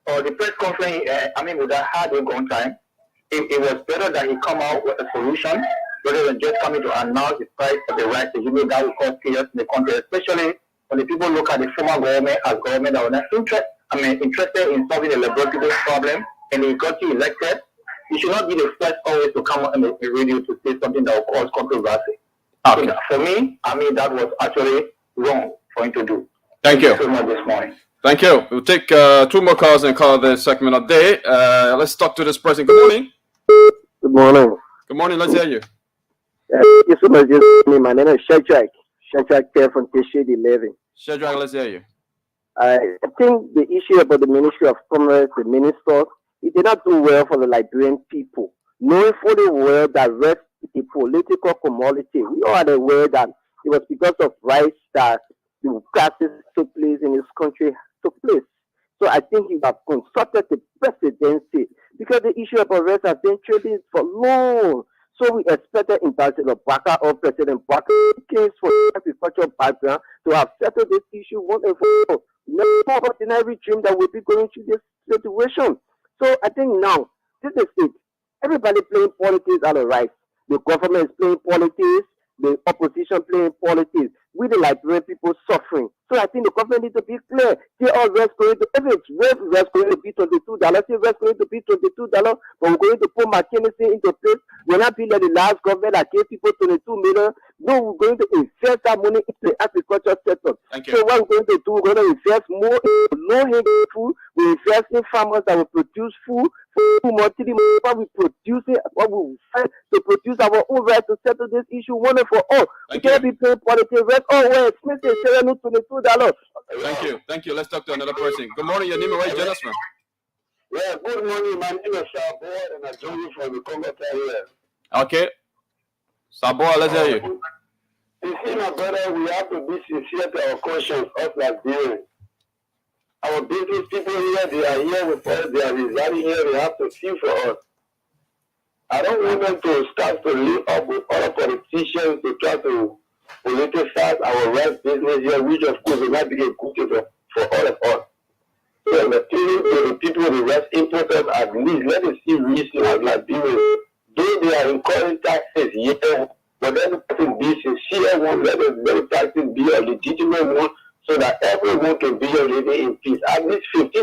the press conference, would have had a good time. It was better that he come out with a solution rather than just coming to announce the price of the right. You know that will cause chaos in the country, especially when the people look at the former government as government that were not interested in solving the Liberal people's problem, and he got you elected. You should not be the first always to come on the radio to say something that will cause controversy. Okay. So for me, that was actually wrong for him to do. Thank you. So much this morning. Thank you. We'll take 2 more calls and call this segment of day. Let's talk to this person. Good morning. Good morning. Good morning. Let's hear you. Thank you so much. My name is Shadrach here from T-Shade 11. Shadrach, let's hear you. I think the issue about the Ministry of Commerce, the minister, it did not do well for the Liberian people. Knowing fully well that rest is a political commodity. We all are aware that it was because of rights that the crisis took place in this country took place. So I think you have consulted the presidency because the issue about rest has been trading for long. So we expected Ambassador Baka or President Baka, case for agricultural background, to have settled this issue one and for all. No ordinary dream that we'll be going through this situation. So I think now, this is it. Everybody playing politics are the right. The government is playing politics, the opposition playing politics. we the Liberian people suffering. So I think the government needs to be clear. Say all rest going to, if it's rest going to be $22, say rest going to be $22, but we're going to put McKinsey into place. We're not being like the last government that gave people 22 million. No, we're going to invest that money into the agriculture sector. So what we're going to do, we're going to invest more in low-hanging food. We invest in farmers that will produce food. What we producing, what we find to produce our own right to settle this issue one and for all. We can't be paying politics rent. Oh, well, expensive, $22. Thank you. Let's talk to another person. Good morning, your name is Ray Jonas, man. Yeah, good morning. My name is Sabo, and I join you from the Congo here. Okay. Sabo, let's hear you. You see, my brother, we have to be sincere to our conscience of Liberians. Our business people here, they are here with us, they are residing here, they have to feel for us. I don't want them to start to link up with other politicians to try to politicize our rice business here, which of course will not be a good thing for all of us. So I'm appealing to the people with the rice importers, at least let us see reason as Liberians. Though they are incurring taxes, yeah, but let the taxes be sincere one, let the taxes be a legitimate one, so that everyone can be living in peace. At least $15 a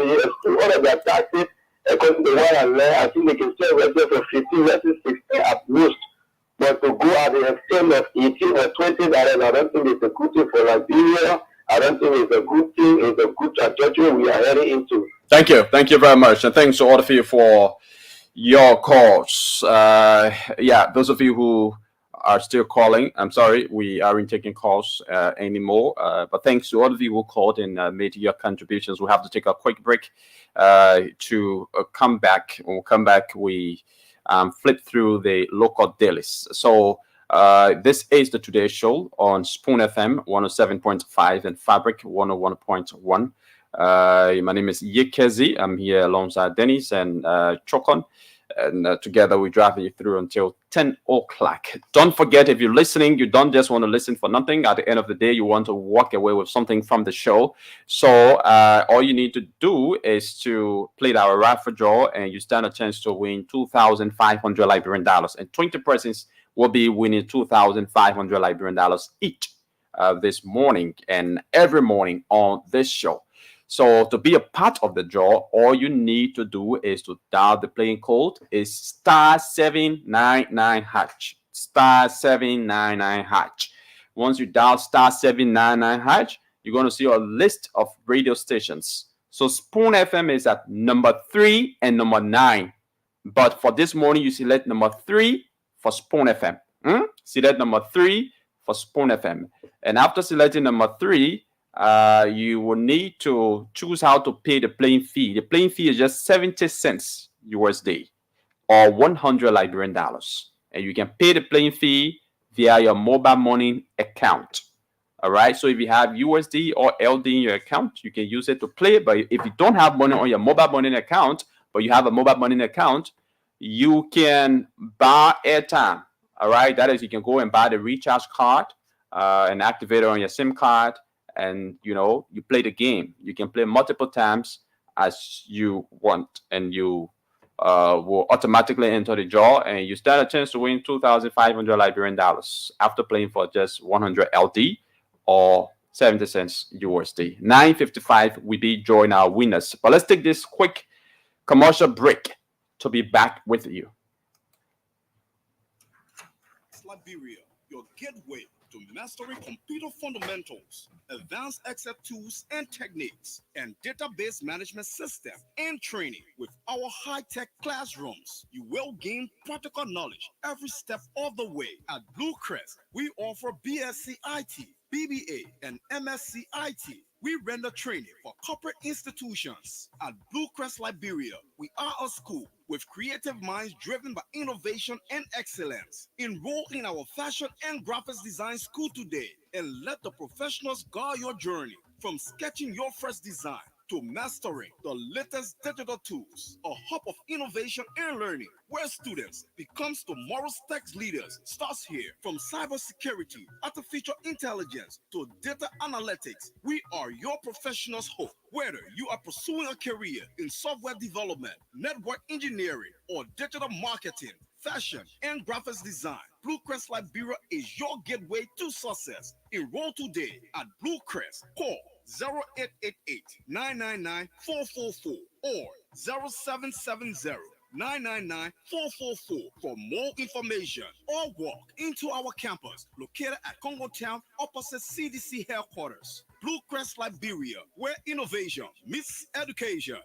year, through all of their taxes, according to what I learned, I think they can sell register for 15 versus 16 at most. But to go at the extent of 18 or $20, I don't think it's a good thing for Liberia. I don't think it's a good thing. It's a good trajectory we are heading into. Thank you very much, and thanks to all of you for your calls. Those of you who are still calling, I'm sorry, we aren't taking calls anymore. But thanks to all of you who called and made your contributions. We have to take a quick break to come back. When we come back, we flip through the local dailies. So this is the Today Show on Spoon FM 107.5 and Fabric 101.1. My name is Yekezi. I'm here alongside Dennis and Chokon. And together we drive you through until 10 o'clock. Don't forget, if you're listening, you don't just want to listen for nothing. At the end of the day, you want to walk away with something from the show. So all you need to do is to play our raffle draw, and you stand a chance to win 2,500 Liberian dollars. And 20 persons will be winning 2,500 Liberian dollars each this morning and every morning on this show. So to be a part of the draw, all you need to do is to dial the playing code is *799#. *799#. Once you dial *799#, you're going to see a list of radio stations. So Spoon FM is at number 3 and number 9. But for this morning, you select number 3 for Spoon FM. Select number 3 for Spoon FM. And after selecting number 3, you will need to choose how to pay the playing fee. The playing fee is just 70 cents USD or 100 Liberian dollars. And you can pay the playing fee via your mobile money account. All right. So if you have USD or LD in your account, you can use it to play. But if you don't have money on your mobile money account, but you have a mobile money account, you can buy airtime. All right. That is, you can go and buy the recharge card and activate it on your SIM card. And, you play the game. You can play multiple times as you want. And you will automatically enter the draw. And you stand a chance to win 2,500 Liberian dollars after playing for just 100 LD or 70 cents USD. 9:55, we be join our winners. But let's take this quick commercial break to be back with you. Liberia, your gateway to mastering computer fundamentals, advanced Excel tools and techniques, and database management system and training. With our high-tech classrooms, you will gain practical knowledge every step of the way. At Blue Crest, we offer BSc IT, BBA, and MSc IT. We render training for corporate institutions. At Blue Crest Liberia, we are a school with creative minds driven by innovation and excellence. Enroll in our fashion and graphics design school today and let the professionals guide your journey. From sketching your first design to mastering the latest digital tools, a hub of innovation and learning where students becomes tomorrow's tech leaders starts here. From cybersecurity, artificial intelligence to data analytics, we are your professionals' hope. Whether you are pursuing a career in software development, network engineering, or digital marketing, fashion, and graphics design, Blue Crest Liberia is your gateway to success. Enroll today at Blue Crest. Call 0888-999-444 or 0770-999-444 for more information, or walk into our campus located at Congo Town opposite CDC headquarters. Blue Crest Liberia, where innovation meets education.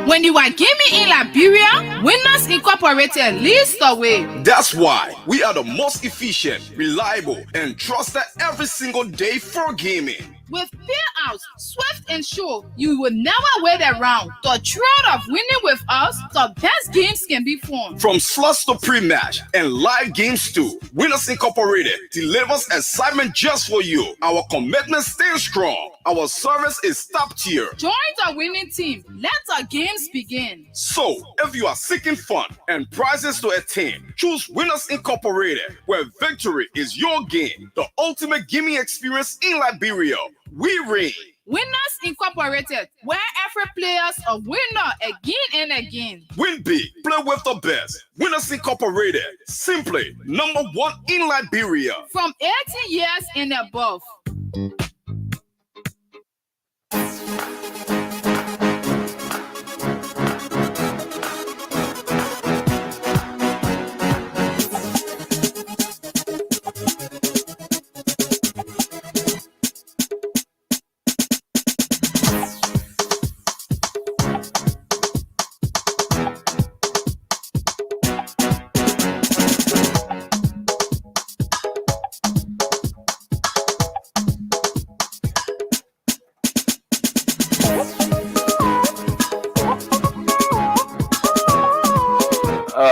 When you are gaming in Liberia, Winners Incorporated leads the way. That's why we are the most efficient, reliable, and trusted every single day for gaming. With payouts swift and sure, you will never wait around. The thrill of winning with us, the best games can be fun. From slots to pre-match and live games too, Winners Incorporated delivers excitement just for you. Our commitment stays strong. Our service is top tier. Join the winning team. Let the games begin. So, if you are seeking fun and prizes to attain, choose Winners Incorporated, where victory is your game. The ultimate gaming experience in Liberia. We reign. Winners Incorporated, where every player's a winner again and again. Win big, play with the best. Winners Incorporated, simply #1 in Liberia. From 18 years and above.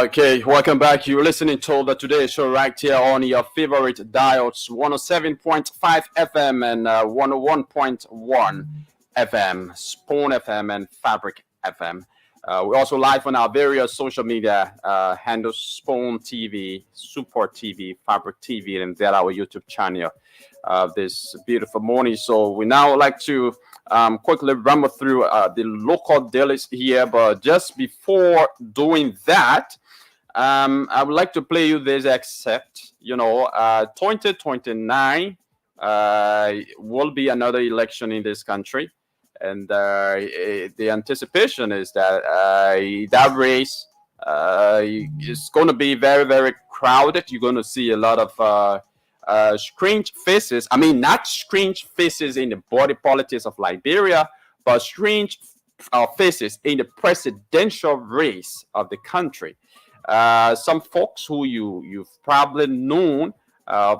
Okay, welcome back. You're listening to the Today Show right here on your favorite dials, 107.5 FM and 101.1 FM, Spoon FM and Fabric FM. We're also live on our various social media handles, Spoon TV, Support TV, Fabric TV, and then our YouTube channel this beautiful morning. So we now like to quickly rumble through the local dailies here, but just before doing that, I would like to play you this excerpt. 2029 will be another election in this country, and the anticipation is that that race is going to be very, very crowded. You're going to see a lot of strange faces. I mean, not strange faces in the body politics of Liberia, but strange faces in the presidential race of the country. Some folks who you've probably known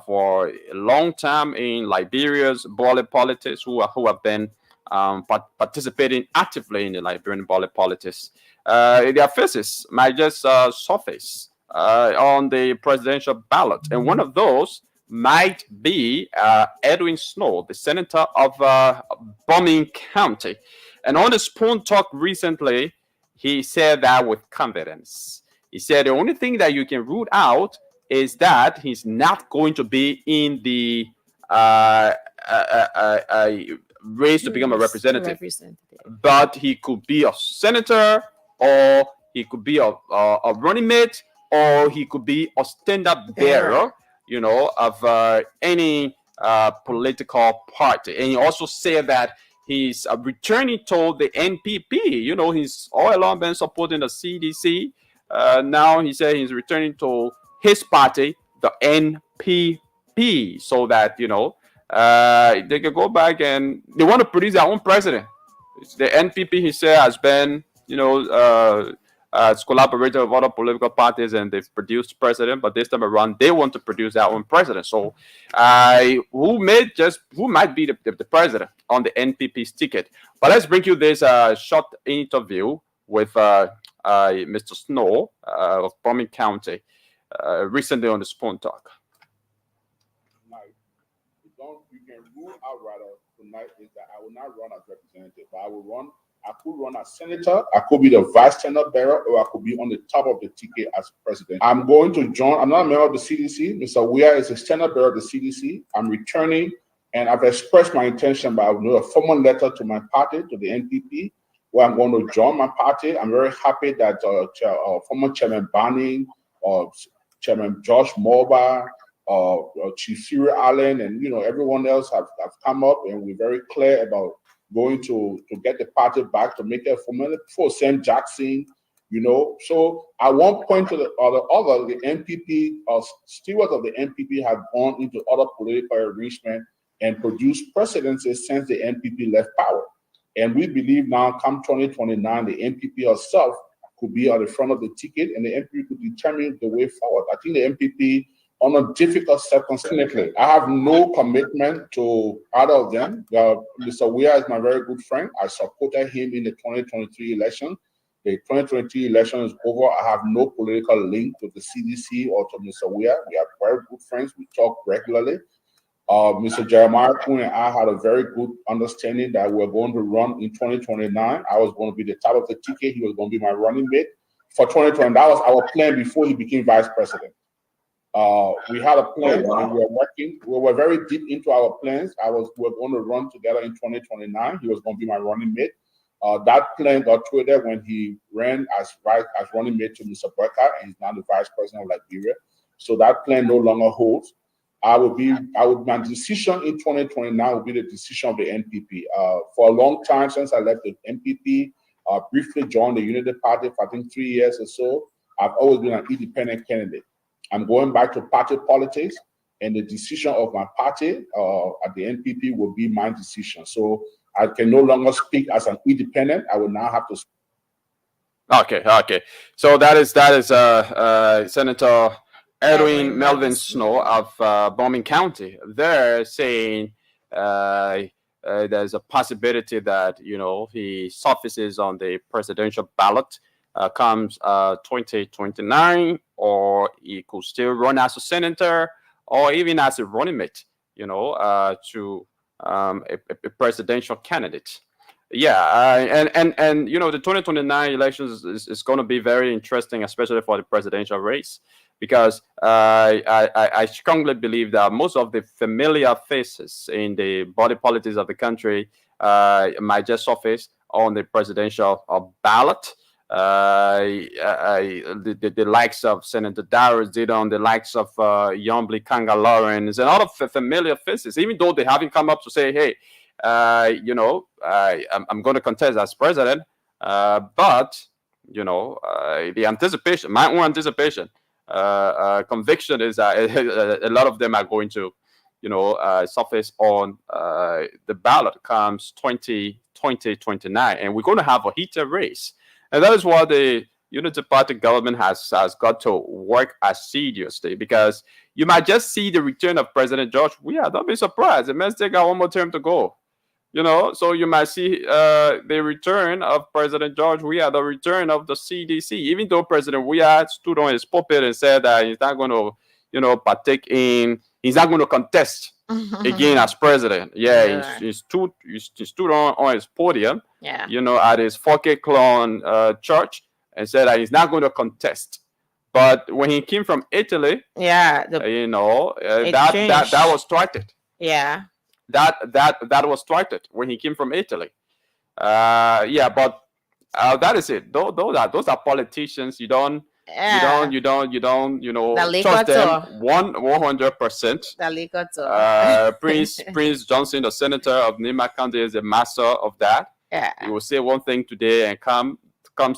for a long time in Liberia's body politics, who have been participating actively in the Liberian body politics. Their faces might just surface on the presidential ballot, and one of those might be Edwin Snow, the senator of Bombing County. And on the Spoon Talk recently, he said that with confidence. He said the only thing that you can root out is that he's not going to be in the race to become a representative. But he could be a senator, or he could be a running mate, or he could be a stand-up bearer, of any political party. And he also said that he's returning to the NPP. He's all along been supporting the CDC. Now he said he's returning to his party, the NPP, so that, they can go back and they want to produce their own president. The NPP, he said, has been, it's collaborated with other political parties, and they've produced president, but this time around they want to produce their own president. So who might be the president on the NPP's ticket? But let's bring you this short interview with Mr. Snow of Bombing County recently on the Spoon Talk. Tonight, you can rule out rather tonight is that I will not run as representative, but I could run as senator, I could be the vice tenant bearer, or I could be on the top of the ticket as president. I'm going to join, I'm not a member of the CDC. Mr. Weah is a tenant bearer of the CDC. I'm returning, and I've expressed my intention by a formal letter to my party, to the NPP, where I'm going to join my party. I'm very happy that former Chairman Banning, Chairman Josh Morba, Chief Cyril Allen, and everyone else have come up, and we're very clear about going to get the party back, to make it formally for Sam Jackson, So at one point to the other, the NPP, stewards of the NPP have gone into other political arrangement and produced precedences since the NPP left power. And we believe now, come 2029, the NPP herself could be at the front of the ticket, and the NPP could determine the way forward. I think the NPP, on a difficult circumstance, I have no commitment to either of them. Mr. Weah is my very good friend. I supported him in the 2023 election. The 2023 election is over. I have no political link to the CDC or to Mr. Weah. We are very good friends. We talk regularly. Mr. Jeremiah Kuhn and I had a very good understanding that we're going to run in 2029. I was going to be the top of the ticket. He was going to be my running mate for 2020. That was our plan before he became vice president. We had a plan and we were working. We were very deep into our plans. We were going to run together in 2029. He was going to be my running mate. That plan got twisted when he ran as running mate to Mr. Burkhardt, and he's now the vice president of Liberia. So that plan no longer holds. My decision in 2029 will be the decision of the NPP. For a long time since I left the NPP, briefly joined the Unity Party for I think 3 years or so. I've always been an independent candidate. I'm going back to party politics, and the decision of my party at the NPP will be my decision. So I can no longer speak as an independent. I will now have to speak. Okay. So that is Senator Edwin Melvin Snow of Bombing County. They're saying there's a possibility that he surfaces on the presidential ballot comes 2029, or he could still run as a senator or even as a running mate, to a presidential candidate. Yeah, and the 2029 elections is going to be very interesting, especially for the presidential race, because I strongly believe that most of the familiar faces in the body politics of the country might just surface on the presidential ballot. The likes of Senator Darius Didon, the likes of Yombly Kanga Lawrence, and all of the familiar faces, even though they haven't come up to say, hey, I'm going to contest as president, but the anticipation, my own anticipation, conviction is that a lot of them are going to surface on the ballot comes 2029, and we're going to have a heated race. And that is why the Unity Party government has got to work assiduously, because you might just see the return of President George Weah. Don't be surprised. The man still got one more term to go. So you might see the return of President George Weah, the return of the CDC, even though President Weah stood on his pulpit and said that he's not going to, he's not going to contest again as president. Yeah, he stood on his podium, at his 4K clone church, and said that he's not going to contest. But when he came from Italy, that was thwarted. Yeah. That was thwarted when he came from Italy. But that is it. Those are politicians. You don't trust them 100%. Prince Johnson, the senator of Nima County, is a master of that. Yeah. He will say one thing today and comes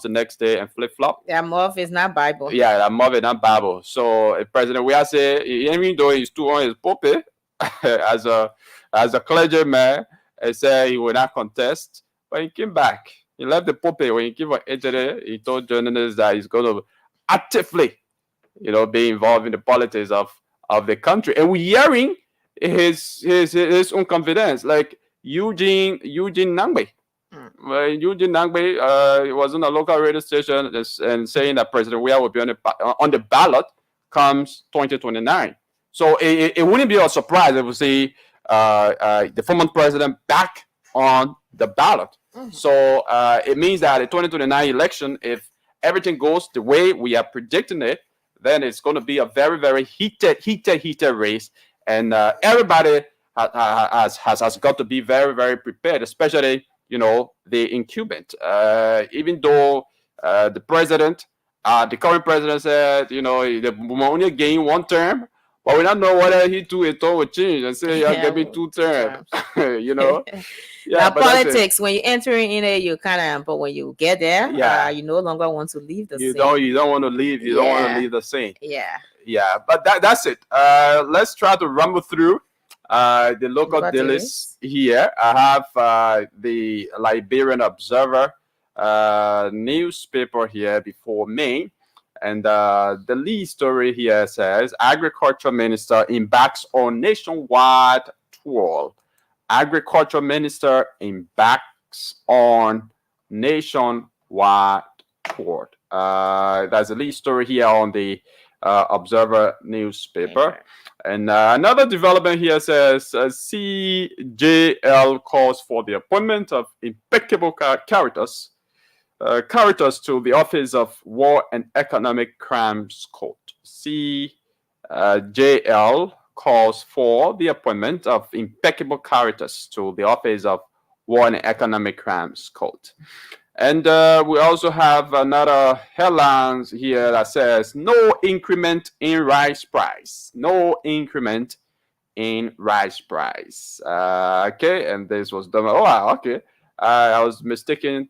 the next day and flip-flop. Yeah, mouth is not Bible. Yeah, that mouth is not Bible. So President Weah say, even though he stood on his pulpit as a clergyman, and said he would not contest, but he came back. He left the pulpit. When he came from Italy, he told journalists that he's going to actively, be involved in the politics of the country. And we're hearing his own confidence, like Eugene Nangbe. Eugene Nangbe was on a local radio station and saying that President Weah will be on the ballot comes 2029. So it wouldn't be a surprise if we see the former president back on the ballot. So it means that the 2029 election, if everything goes the way we are predicting it, then it's going to be a very, very heated race, and everybody has got to be very, very prepared, especially the incumbent. Even though the president, the current president said, they will only gain one term, but we don't know whether he too a thought would change and say, "Yeah, give me 2 terms." Yeah, now but that's it. politics, when you enter in it, you kind of, but when you get there, you no longer want to leave the You scene. don't want to leave. You don't want to leave the scene. Yeah. But that's it. Let's try to rumble through the local dailies here. I have the Liberian Observer newspaper here before me, and the lead story here says Agriculture Minister embarks on nationwide tour. Agriculture Minister embarks on nationwide tour. There's a lead story here on the Observer newspaper. And another development here says CJL calls for the appointment of impeccable characters to the Office of War and Economic Crimes Court. CJL calls for the appointment of impeccable characters to the Office of War and Economic Crimes Court. And we also have another headlines here that says no increment in rice price. No increment in rice price. Okay, and this was done. Oh, wow, okay. I was mistaken.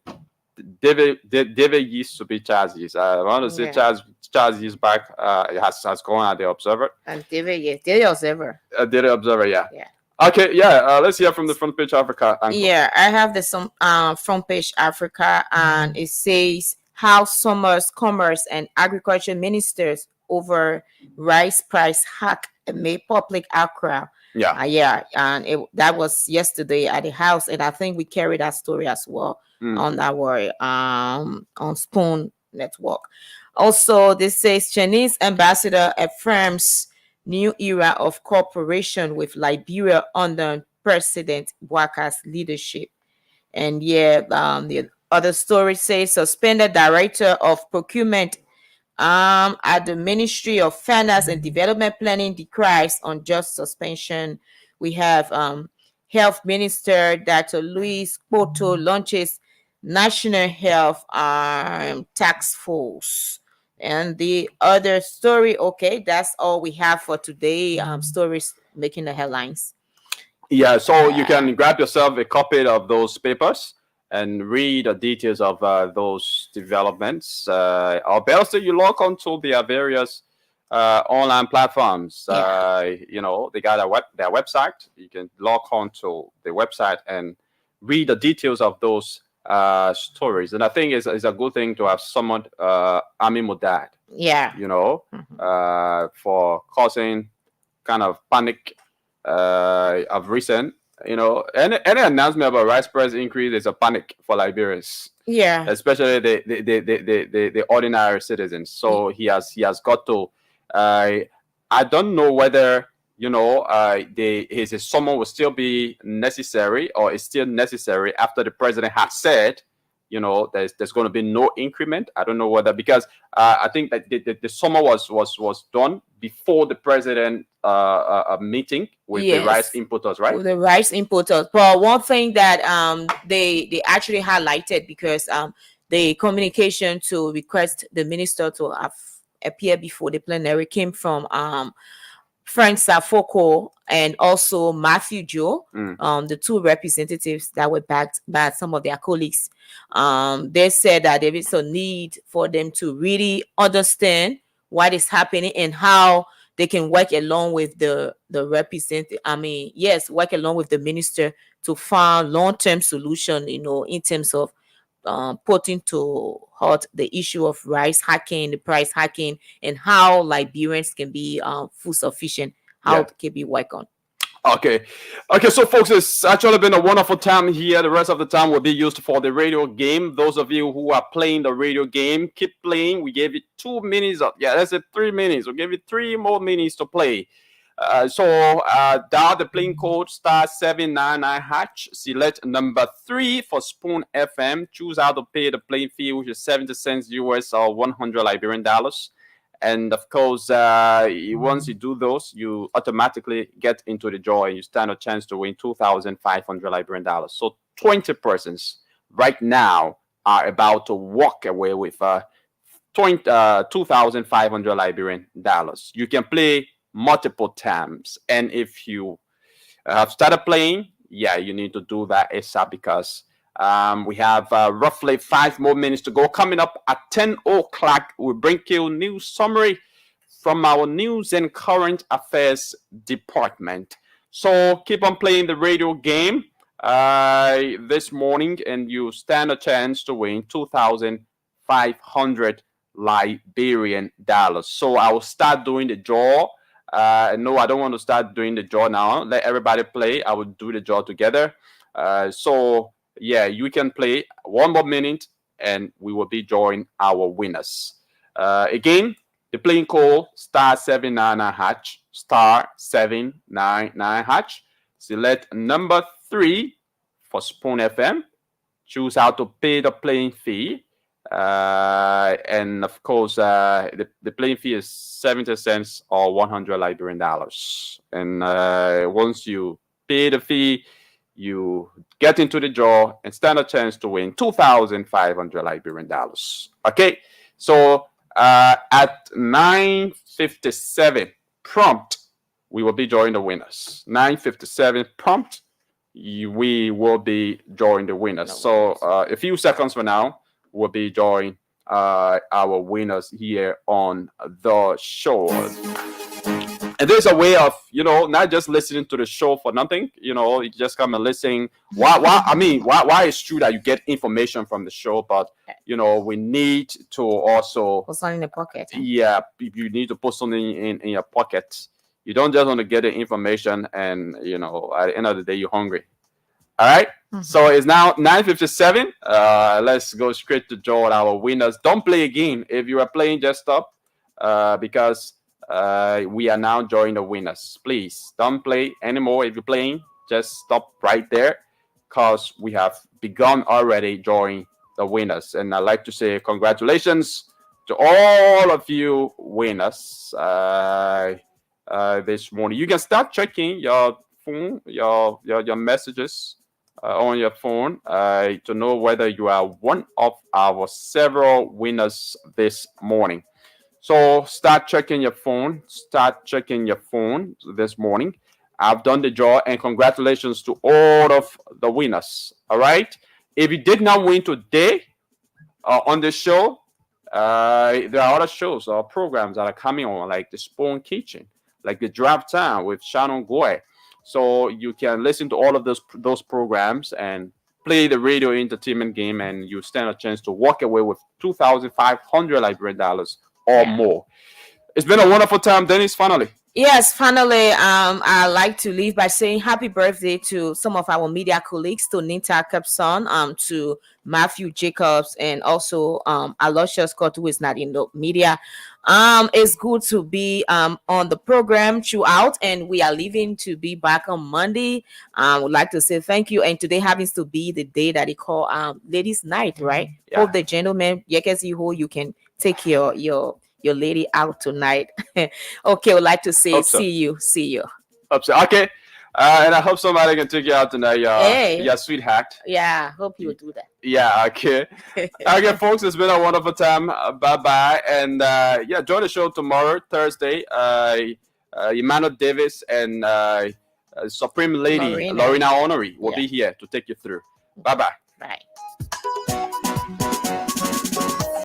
David used to be Chazzy's. I want to say Chazzy's back. It has gone at the Observer. And David Observer. David Observer, yeah. Okay, let's hear from the Front Page Africa. Yeah, I have the Front Page Africa, and it says how Summers Commerce and Agriculture Ministers over rice price hack made public outcry. And that was yesterday at the House, and I think we carried that story as well on our on Spoon Network. Also, this says Chinese ambassador affirms new era of cooperation with Liberia under President Bouakar's leadership. And the other story says suspended director of procurement at the Ministry of Finance and Development Planning decries unjust suspension. We have Health Minister Dr. Louis Poto launches National Health Task Force. And the other story, okay, that's all we have for today. Stories making the headlines. Yeah, so you can grab yourself a copy of those papers and read the details of those developments. Or better still, you log on to their various online platforms. They got their website. You can log on to the website and read the details of those stories. And I think it's a good thing to have someone Ami Mudad, for causing kind of panic of recent. Any announcement about rice price increase is a panic for Liberians, especially the ordinary citizens. So he has got to I don't know whether his summon will still be necessary or is still necessary after the president has said, there's going to be no increment. I don't know whether, because I think that the summon was done before the president meeting with the rice importers, right? With the rice importers. But one thing that they actually highlighted, because the communication to request the minister to appear before the plenary came from Frank Safoko and also Matthew Joe, the two representatives that were backed by some of their colleagues. They said that there is a need for them to really understand what is happening and how they can work along with the representative. Work along with the minister to find long-term solution, in terms of putting to halt the issue of rice hacking, the price hacking, and how Liberians can be food sufficient, how it can be worked on. Okay. Okay, so folks, it's actually been a wonderful time here. The rest of the time will be used for the radio game. Those of you who are playing the radio game, keep playing. We gave you 2 minutes of, yeah, that's it, 3 minutes. We'll give you 3 more minutes to play. Dial the playing code *799#. Select number 3 for Spoon FM. Choose how to pay the playing fee, which is 70 cents US or 100 Liberian dollars. And of course, once you do those, you automatically get into the draw and you stand a chance to win 2,500 Liberian dollars. So 20 persons right now are about to walk away with 2,500 Liberian dollars. You can play multiple times. And if you have started playing, yeah, you need to do that ASAP because we have roughly 5 more minutes to go. Coming up at 10 o'clock, we'll bring you news summary from our news and current affairs department. So keep on playing the radio game this morning, and you stand a chance to win 2,500 Liberian dollars. So I will start doing the draw. No, I don't want to start doing the draw now. Let everybody play. I will do the draw together. Yeah, you can play 1 more minute and we will be drawing our winners. Again, the playing code *799#, *799#. Select number 3 for Spoon FM. Choose how to pay the playing fee. And of course, the playing fee is 70 cents or 100 Liberian dollars. And once you pay the fee, you get into the draw and stand a chance to win 2,500 Liberian dollars. Okay, so at 9:57 prompt, we will be drawing the winners. 9:57 prompt, we will be drawing the winners. So a few seconds from now, we'll be drawing our winners here on the show. And there's a way of, not just listening to the show for nothing. You just come and listen. Why it's true that you get information from the show, but we need to also put something in the pocket. Yeah, you need to put something in your pocket. You don't just want to get the information and at the end of the day you're hungry. All right. Mm-hmm. So it's now 9:57. Let's go straight to draw our winners. Don't play again. If you are playing, just stop because we are now drawing the winners. Please don't play anymore. If you're playing, just stop right there because we have begun already drawing the winners. And I'd like to say congratulations to all of you winners this morning. You can start checking your phone, your messages on your phone to know whether you are one of our several winners this morning. So start checking your phone. Start checking your phone this morning. I've done the draw, and congratulations to all of the winners. All right. If you did not win today on this show, there are other shows or programs that are coming on, like the Spoon Kitchen, like the Draft Time with Shannon Goy. So you can listen to all of those programs and play the radio entertainment game, and you stand a chance to walk away with 2,500 Liberian dollars or more. It's been a wonderful time, Dennis. Finally. Yes, finally, I'd like to leave by saying happy birthday to some of our media colleagues, to Ninta Capson, to Matthew Jacobs, and also Aloysius Scott, who is not in the media. It's good to be on the program throughout, and we are leaving to be back on Monday. Would like to say thank you. And today happens to be the day that they call Ladies' Night, right? Yeah. Hope the gentlemen, you can take your lady out tonight. Okay, would like to say see you. Hope so. Okay. And I hope somebody can take you out tonight, your sweetheart. Yeah, hope you will do that. Yeah, okay. Okay, folks, it's been a wonderful time. Bye-bye. And join the show tomorrow, Thursday. Emmanuel Davis and Supreme Lady Lorena Honoree will be here to take you through. Bye-bye. Bye.